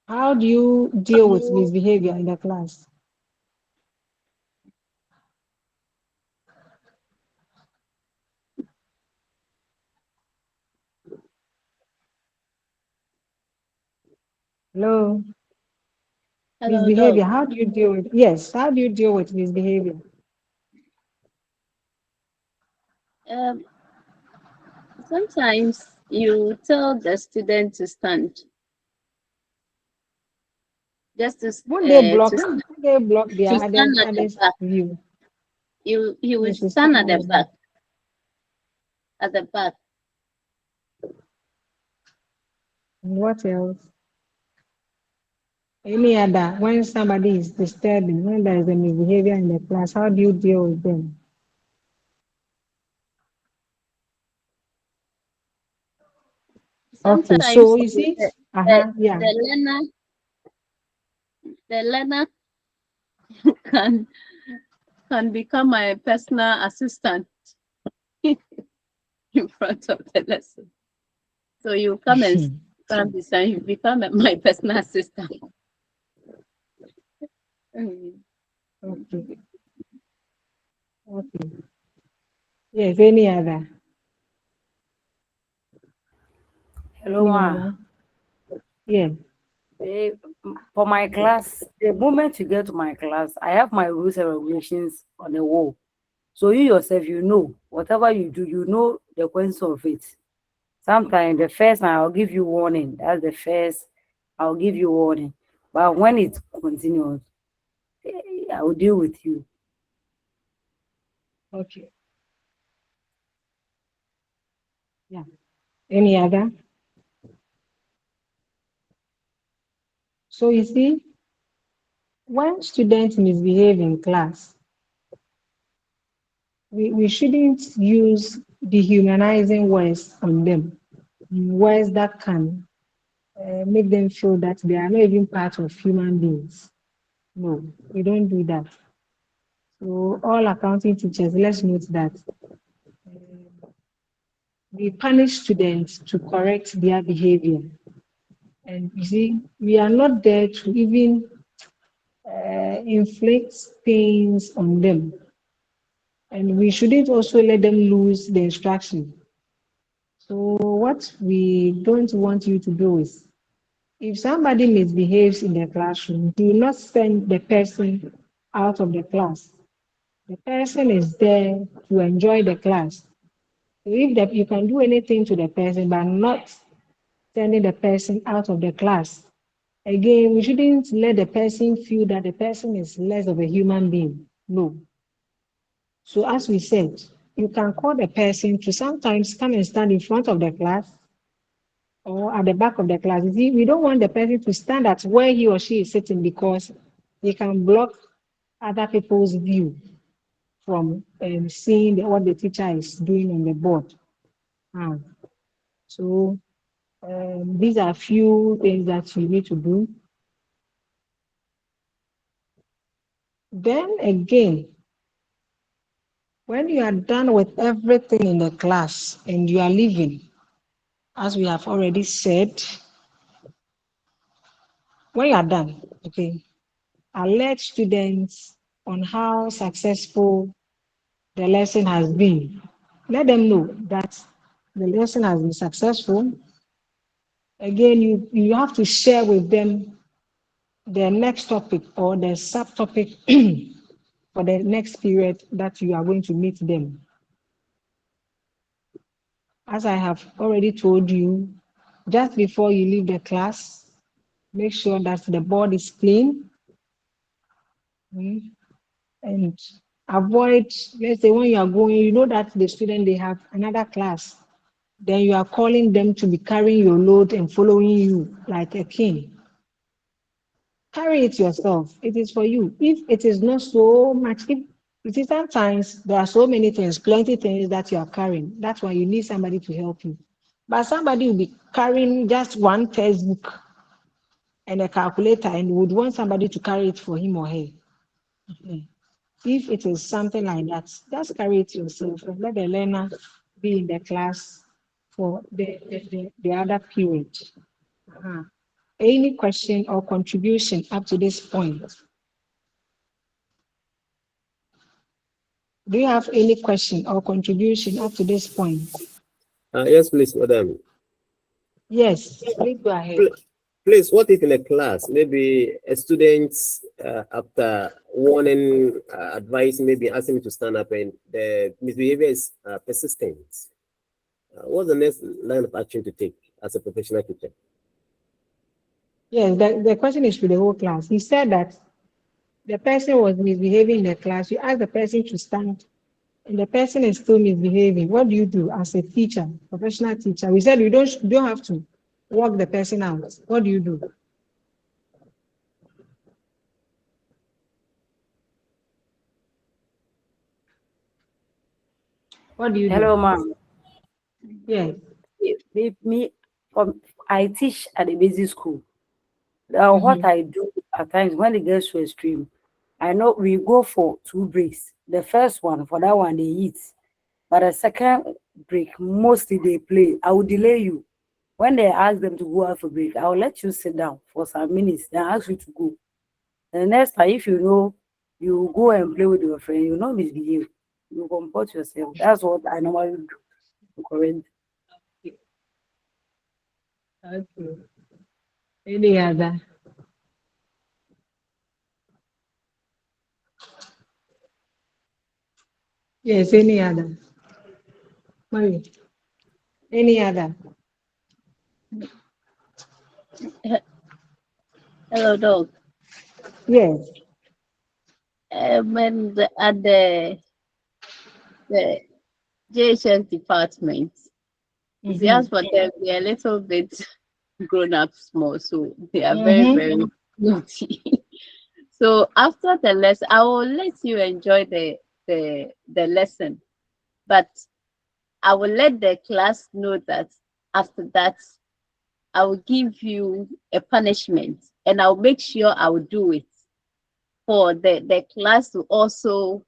How do you deal with misbehavior in the class? Hello?
Hello,
Misbehavior,
Doc.
how do you deal with, yes, how do you deal with misbehavior?
Sometimes you tell the student to stand, just
Won't they block,
to
won't they block their
stand at the
others
back.
view?
You will
Yes, to
stand
stand
at
at
the
the back.
back. At the back.
And what else? Any other, when somebody is disturbing, when there is a misbehavior in the class, how do you deal with them? Okay, so
Sometimes
you see,
the
yeah.
the learner can become my personal assistant in front of the lesson. So you come and stand beside you, become my personal assistant.
Okay, okay. Yes, any other?
Hello,
Any
ma.
other? Yeah.
For my class, the moment you get to my class, I have my rules and regulations on the wall. So you yourself, you know, whatever you do, you know the consequence of it. Sometimes the first time I'll give you warning. That's the first, I'll give you warning. But when it continues, I will deal with you.
Okay. Yeah. Any other? So you see, when students misbehave in class, we shouldn't use dehumanizing words on them, words that can make them feel that they are not even part of human beings. No, we don't do that. So all accounting teachers, let's note that we punish students to correct their behavior. And you see, we are not there to even inflict pains on them. And we shouldn't also let them lose the instruction. So what we don't want you to do is, if somebody misbehaves in the classroom, do not send the person out of the class. The person is there to enjoy the class. So if you can do anything to the person, but not sending the person out of the class, again, we shouldn't let the person feel that the person is less of a human being. No. So as we said, you can call the person to sometimes come and stand in front of the class, or at the back of the class. You see, we don't want the person to stand at where he or she is sitting because he can block other people's view from seeing what the teacher is doing on the board. So these are a few things that you need to do. Then again, when you are done with everything in the class and you are leaving, as we have already said, when you are done, okay, alert students on how successful the lesson has been. Let them know that the lesson has been successful. Again, you have to share with them the next topic or the subtopic for the next period that you are going to meet them. As I have already told you, just before you leave the class, make sure that the board is clean. And avoid, let's say when you are going, you know that the student, they have another class. Then you are calling them to be carrying your load and following you like a king. Carry it yourself. It is for you. If it is not so much, if it is sometimes there are so many things, plenty things that you are carrying. That's why you need somebody to help you. But somebody will be carrying just one textbook and a calculator and would want somebody to carry it for him or her. If it is something like that, just carry it yourself and let the learner be in the class for the other period. Any question or contribution up to this point? Do you have any question or contribution up to this point?
Yes, please, madam.
Yes, please go ahead.
Please, what if in a class, maybe a student, after warning, advice, maybe asking me to stand up and the misbehavior is persistent? What's the next line of action to take as a professional teacher?
Yes, the question is to the whole class. He said that the person was misbehaving in the class. You ask the person to stand, and the person is still misbehaving. What do you do as a teacher, professional teacher? We said you don't have to walk the person out. What do you do? What do you
Hello,
do?
ma'am.
Yes.
Me, I teach at the basic school. What I do at times when it gets to extreme, I know we go for 2 breaks. The first one, for that one, they eat. But the second break, mostly they play. I will delay you. When they ask them to go out for break, I will let you sit down for some minutes, then ask you to go. The next time, if you know you go and play with your friend, you not misbehave. You comport yourself. That's what I normally do to correct.
Okay. Any other? Yes, any other? Mary, any other?
Hello, dog.
Yes.
When at the JHS department, you see, as for them, they are a little bit grown up small, so they are very, very naughty. So after the lesson, I will let you enjoy the lesson, but I will let the class know that after that, I will give you a punishment, and I'll make sure I will do it for the class to also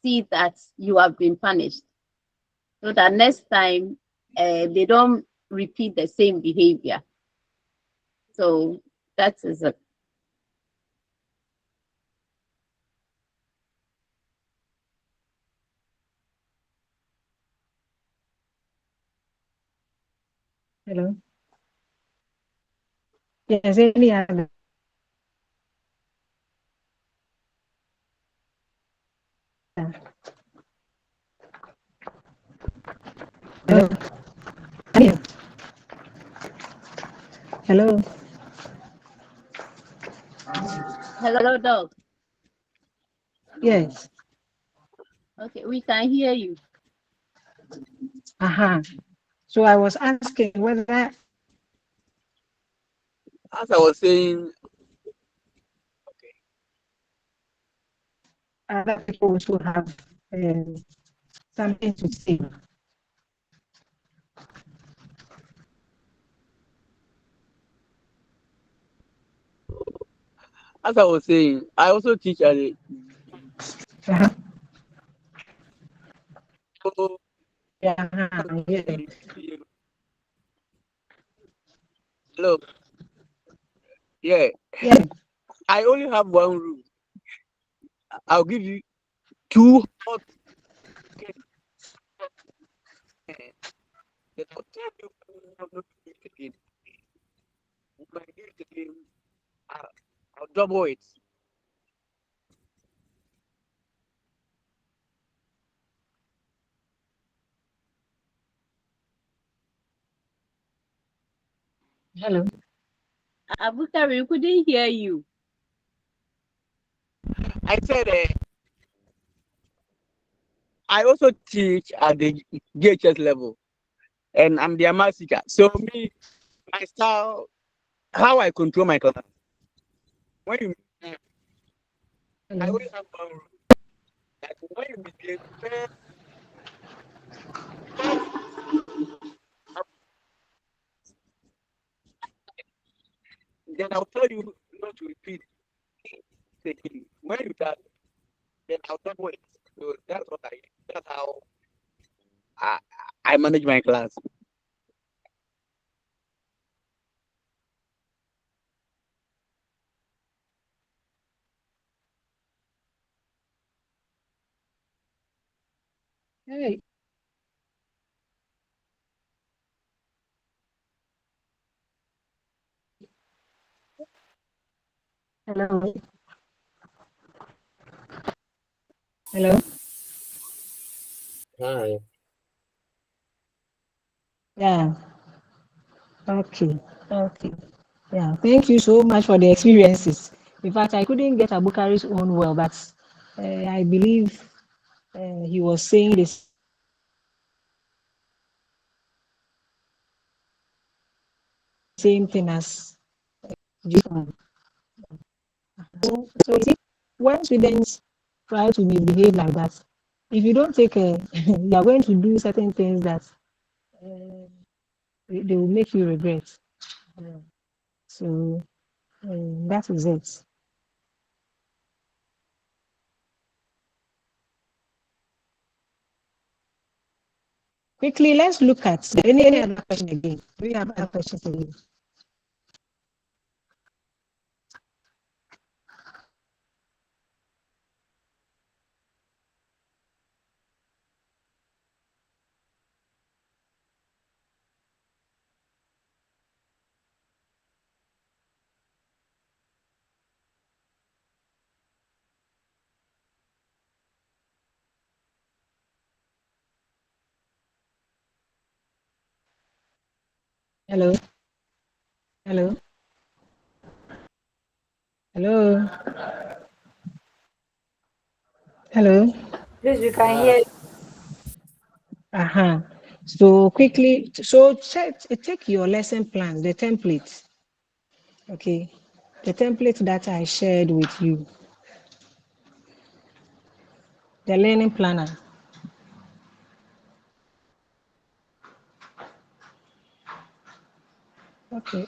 see that you have been punished, so that next time they don't repeat the same behavior. So that is it.
Hello. Yes, any other? Hello. Hello. Hello.
Hello, dog.
Yes.
Okay, we can hear you.
So I was asking whether
As I was saying,
other people also have something to say.
as I was saying, I also teach at a
Uh-huh.
so
Yeah, yeah,
hello. Yeah,
yeah.
I only have one room. I'll give you two hot then I'll tell you I'm not doing it again. If I do it again, I'll, I'll double it.
Hello.
Abukar, we couldn't hear you.
I said I also teach at the GHS level, and I'm the math teacher. So me, my style, how I control my class. When you, I
Hello.
always have one rule. Like when you begin first, then I'll tell you not to repeat again. When you start, then I'll double it. So that's what I. That's how I, I manage my class.
Hey. Hello. Hello.
Hi.
Yeah. Okay. Okay. Yeah. Thank you so much for the experiences. In fact, I couldn't get Abukari's own well, but I believe he was saying the same thing as Jason. So you see, when students try to behave like that, if you don't take care, you are going to do certain things that uh, they will make you regret. Yeah. So that is it. Quickly, let's look at any other question again. Do you have other questions again? Hello? Hello? Hello? Hello?
Please, you can
Hi.
hear.
Uh-huh. So quickly, so take your lesson plan, the template. Okay. The template that I shared with you, the learning planner. Okay.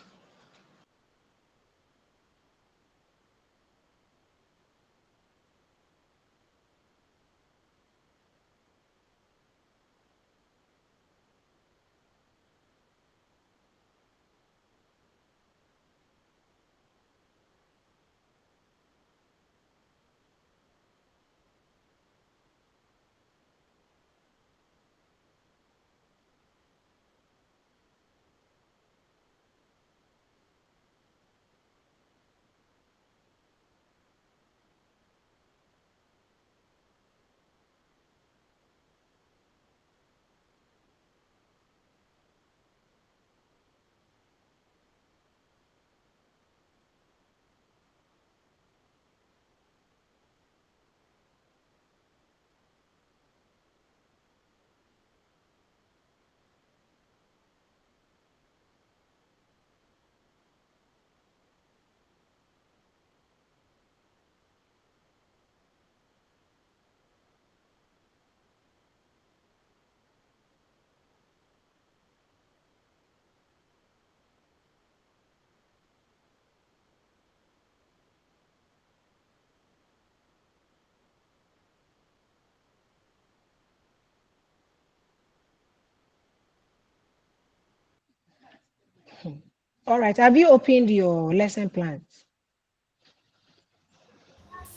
All right. Have you opened your lesson plans?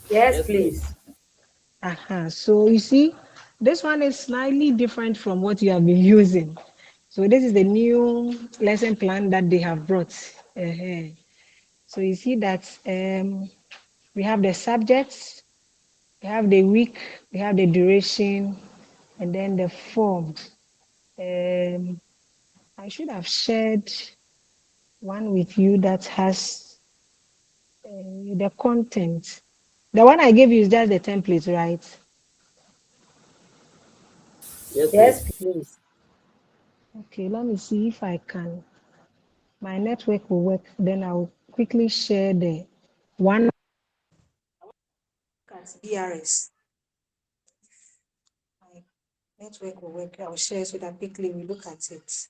Yes, please.
So you see, this one is slightly different from what you have been using. So this is the new lesson plan that they have brought. So you see that we have the subjects, we have the week, we have the duration, and then the form. I should have shared one with you that has the content. The one I gave you is just the template, right?
Yes,
Yes,
please.
please.
Okay, let me see if I can. My network will work. Then I'll quickly share the one at BRS. My network will work. I'll share so that quickly we look at it.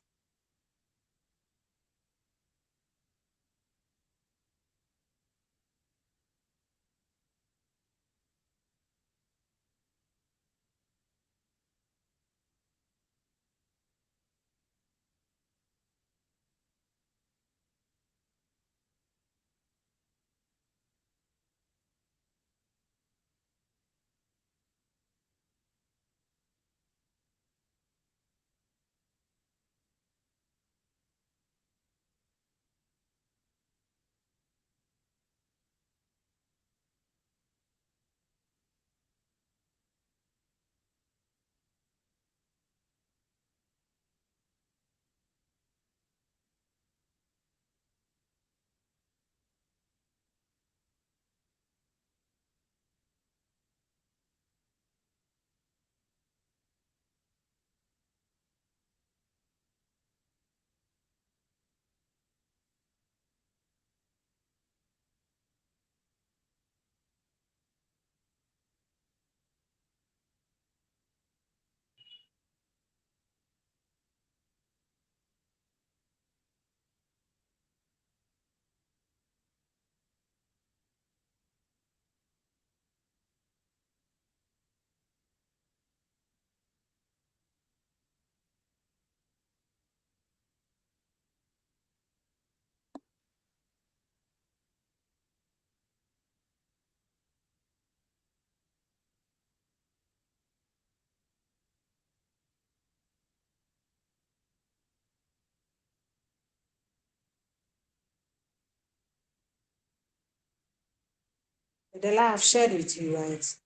The line I've shared with you, right?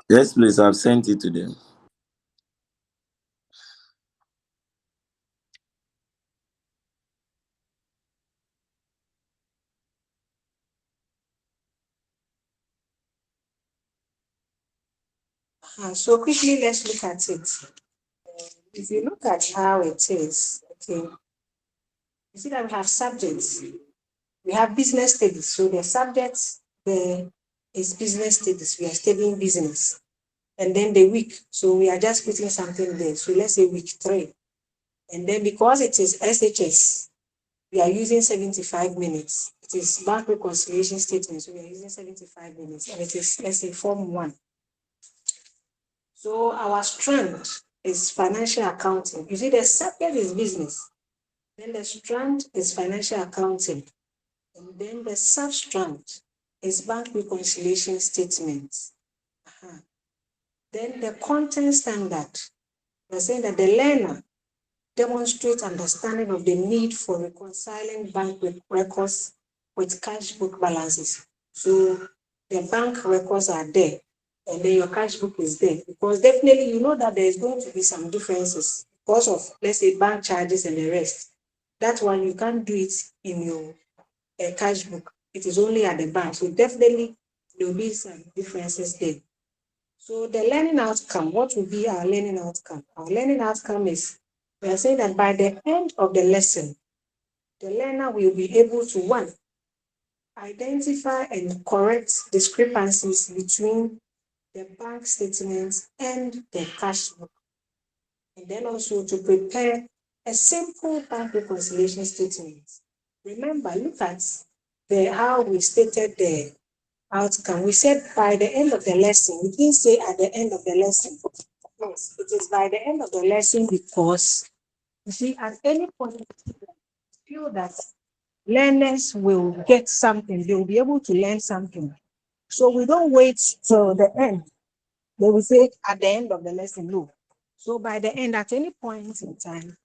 Yes, please. I've sent it to them.
So quickly, let's look at it. If you look at how it is, okay, you see that we have subjects. We have business studies. So the subjects there is business studies. We are studying business. And then the week. So we are just putting something there. So let's say week 3. And then because it is SHS, we are using 75 minutes. It is bank reconciliation statement. So we are using 75 minutes. And it is, let's say, form 1. So our strand is financial accounting. You see, the subject is business. Then the strand is financial accounting. And then the sub-strand is bank reconciliation statement. Then the content standard, we're saying that the learner demonstrates understanding of the need for reconciling bank records with cash book balances. So the bank records are there, and then your cash book is there. Because definitely you know that there is going to be some differences because of, let's say, bank charges and the rest. That one you can't do it in your cash book. It is only at the bank. So definitely there will be some differences there. So the learning outcome, what will be our learning outcome? Our learning outcome is, we are saying that by the end of the lesson, the learner will be able to, 1, identify and correct discrepancies between the bank statements and the cash book. And then also to prepare a simple bank reconciliation statement. Remember, look at how we stated the outcome. We said by the end of the lesson. We didn't say at the end of the lesson. Yes, it is by the end of the lesson because You see, at any point, feel that learners will get something, they will be able to learn something. So we don't wait till the end. They will say at the end of the lesson, no. So by the end, at any point in time,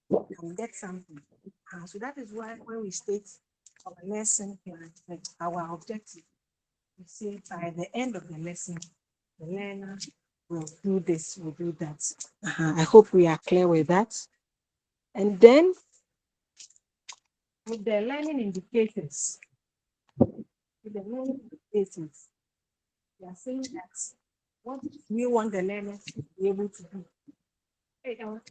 you can get something. So that is why when we state our lesson plan, like our objective, we say by the end of the lesson, the learner will do this, will do that. I hope we are clear with that. And then with the learning indicators, with the learning indicators, we are saying that what we want the learner to be able to do. Hey, I'm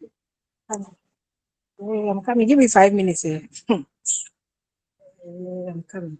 coming. Give me 5 minutes here. I'm coming.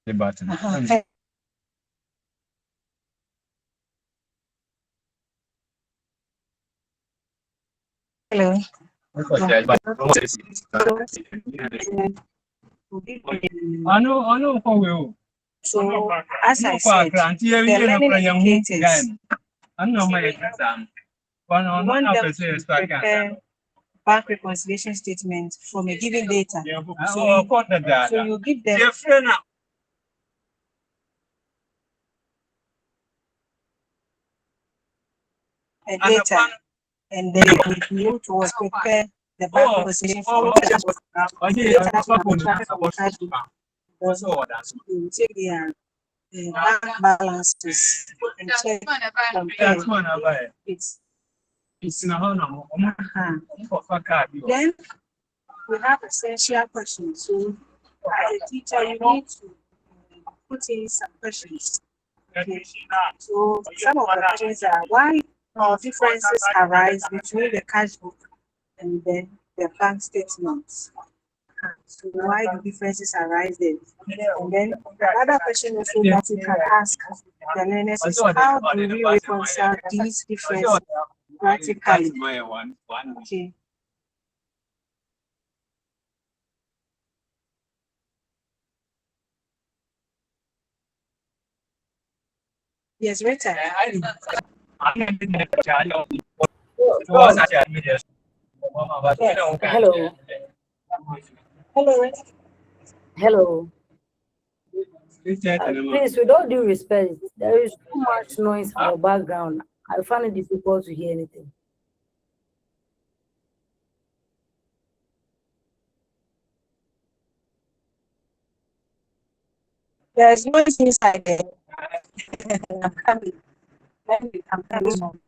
the button.
Hello.
I know for you.
So, as I said, the learning indicators,
I know my exam.
we want them to prepare bank reconciliation statement from a given data. So you give them a data, and then you towards prepare the bank reconciliation form. You take their bank balances and check compare it's then we have essential questions. So as a teacher, you need to put in some questions. Okay. So some of the questions are why differences arise between the cash book and then the bank statements. So why do differences arise there? And then another question also that you can ask the learners is how do we reconcile these differences practically? Okay. Yes, Rita.
Hello.
Hello, Rita.
Hello. Please, with all due respect, there is too much noise in your background. I find it difficult to hear anything.
There's noise inside there. I'm coming. Let me come coming.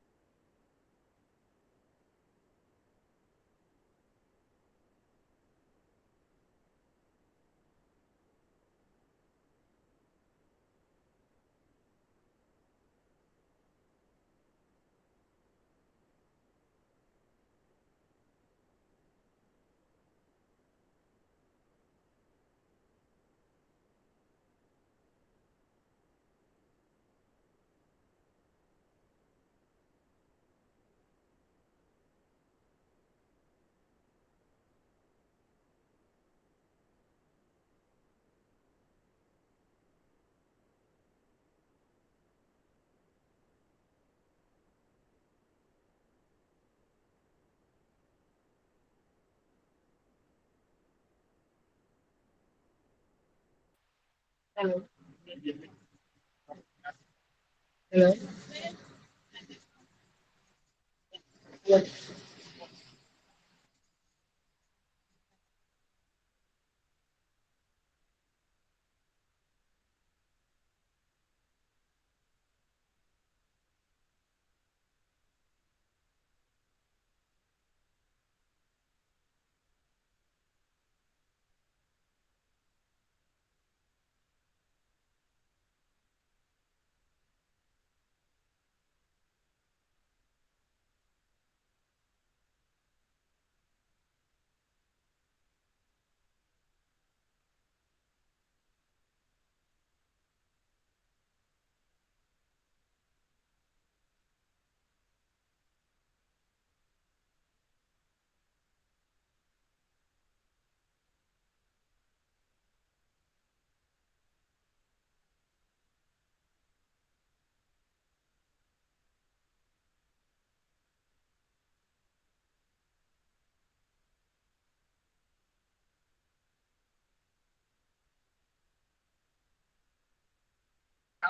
Hello. Hello. Hello.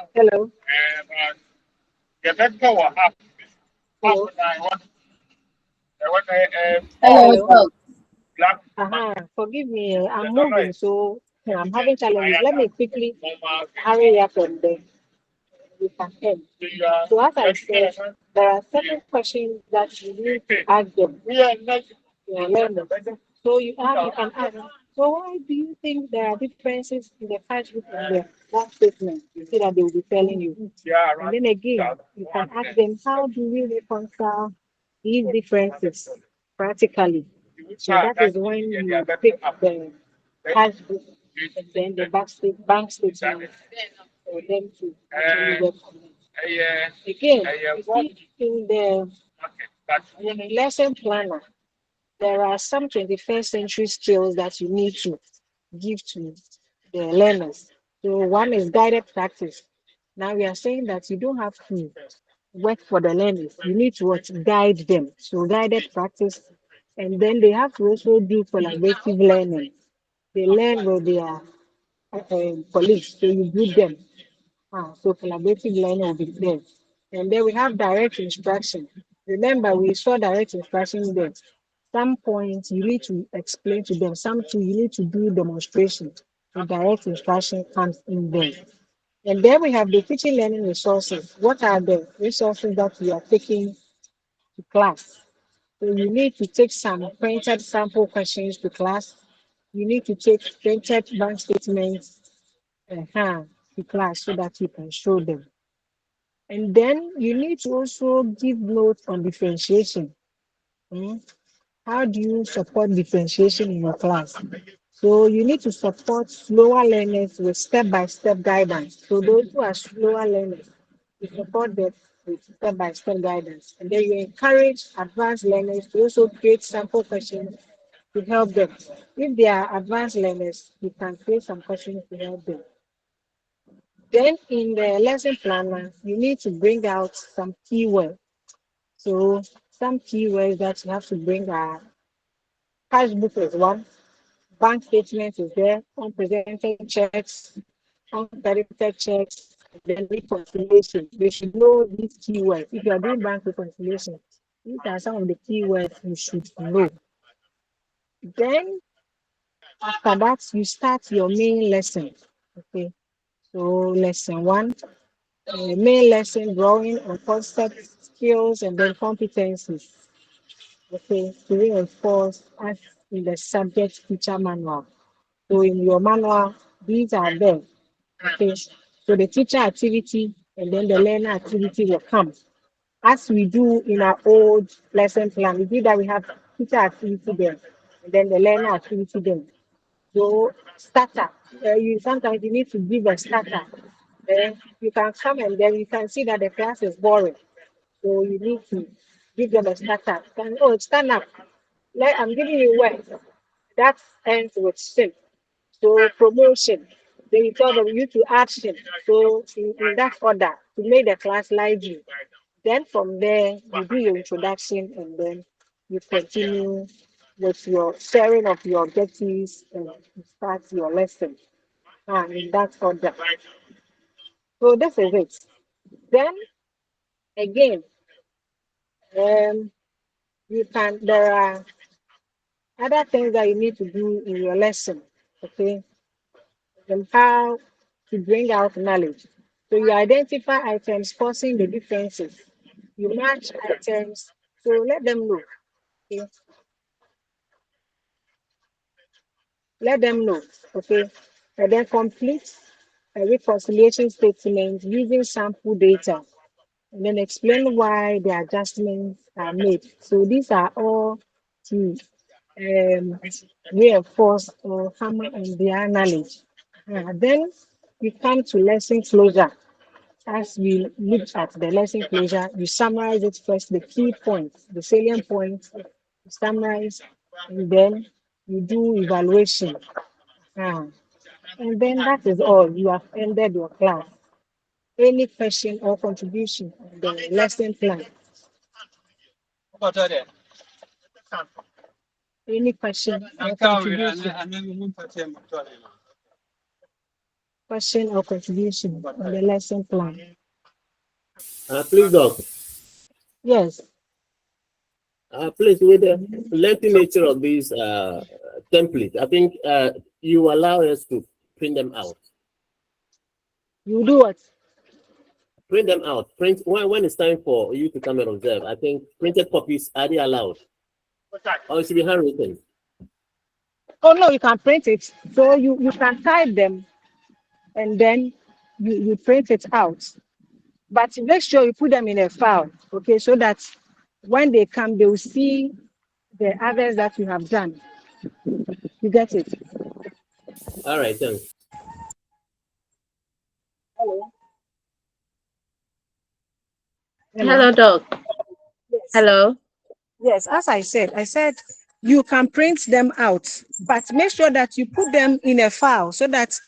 Hello. Hello. Hello. Forgive me. I'm moving, so I'm having challenges. Let me quickly hurry up and then we can end. So as I said, there are certain questions that you need to ask them. Yeah, learners. So you can ask. So why do you think there are differences in the cash book and the bank statement? You see that they will be telling you. And then again, you can ask them, how do we reconcile these differences practically? So that is when you pick the cash book and then the bank statement for them to actually work on it. Again, you see in the lesson planner, there are some 21st century skills that you need to give to the learners. So one is guided practice. Now we are saying that you don't have to work for the learners. You need to guide them. So guided practice. And then they have to also do collaborative learning. They learn with their colleagues. So you group them. So collaborative learning will be there. And then we have direct instruction. Remember, we saw direct instruction there. Some points you need to explain to them. Some two you need to do demonstration. So direct instruction comes in there. And then we have the teaching learning resources. What are the resources that you are taking to class? So you need to take some printed sample questions to class. You need to take printed bank statements to class so that you can show them. And then you need to also give notes on differentiation. Hmm? How do you support differentiation in your class? So you need to support slower learners with step-by-step guidance. So those who are slower learners, you support them with step-by-step guidance. And then you encourage advanced learners to also create sample questions to help them. If they are advanced learners, you can create some questions to help them. Then in the lesson planner, you need to bring out some keywords. So some keywords that you have to bring are cash book is one, bank statement is there, unpresented checks, uncredited checks, then reconciliation. They should know these keywords. If you are doing bank reconciliation, these are some of the keywords you should know. Then after that, you start your main lesson. Okay, so lesson one, main lesson drawing on concept, skills, and then competencies. Okay, to reinforce as in the subject teacher manual. So in your manual, these are there. Okay, so the teacher activity and then the learner activity will come. As we do in our old lesson plan, we do that we have teacher activity there, and then the learner activity there. So starter, you sometimes you need to give a starter. Then you can come and then you can see that the class is boring. So you need to give them a starter. Stand up. I'm giving you work. That ends with sin. So promotion. Then you tell them you to action. So in that order to make the class lively. Then from there you do your introduction and then you continue with your sharing of your objectives and you start your lesson. In that order. So this is it. Then again, um, you can there are other things that you need to do in your lesson. Okay, and how to bring out knowledge. So you identify items causing the differences. You match items. So let them know. Okay, let them know. Okay, and then complete a reconciliation statement using sample data and then explain why the adjustments are made. So these are all to um, reinforce or hammer on their knowledge. Then we come to lesson closure. As we look at the lesson closure, you summarize it first, the key points, the salient points, you summarize, and then you do evaluation. Ah, and then that is all. You have ended your class. Any question or contribution on the lesson plan? Any question or contribution? Question or contribution on the lesson plan?
Please, Doc.
Yes.
Please, with the lengthy nature of these templates, I think you allow us to print them out.
You do what?
Print them out. Print when it's time for you to come and observe. I think printed copies are they allowed? Or it should be handwritten.
Oh no, you can print it. So you can type them and then you print it out. But make sure you put them in a file, okay, so that when they come, they will see the others that you have done. You get it?
All right, thanks.
Hello.
Hello, Doc.
Yes.
Hello.
Yes, as I said you can print them out, but make sure that you put them in a file so that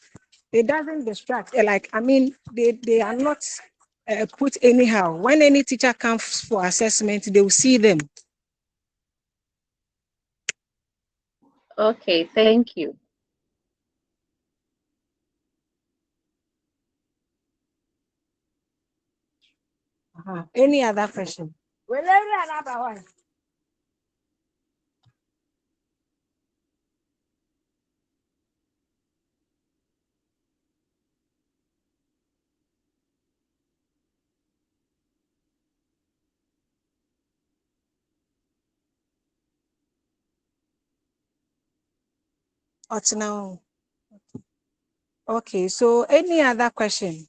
it doesn't distract. Like, I mean, they are not put anyhow. When any teacher comes for assessment, they will see them.
Okay, thank you.
Any other question? Now. Okay, so any other question?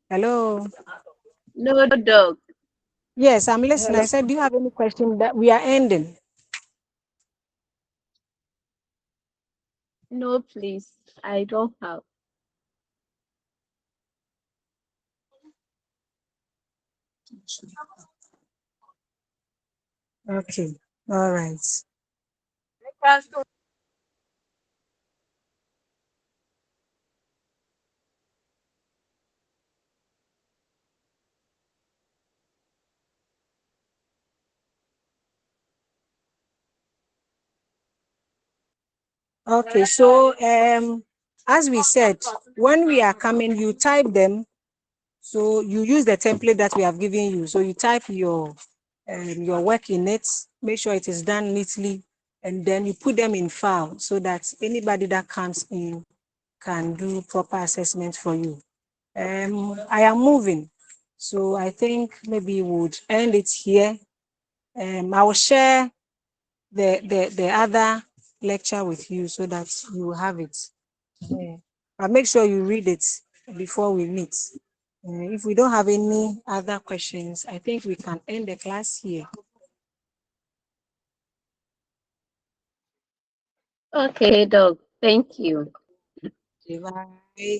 Hello.
No, Doc.
Yes, I'm listening. I said, do you have any question that we are ending?
No, please. I don't have.
Okay, all right. Okay, so as we said, when we are coming, you type them. So you use the template that we have given you. So you type your work in it, make sure it is done neatly, and then you put them in file so that anybody that comes in can do proper assessment for you. I am moving, so I think maybe we would end it here. I will share the other lecture with you so that you will have it. But make sure you read it before we meet. If we don't have any other questions, I think we can end the class here.
Okay, Doc. Thank you.
Bye.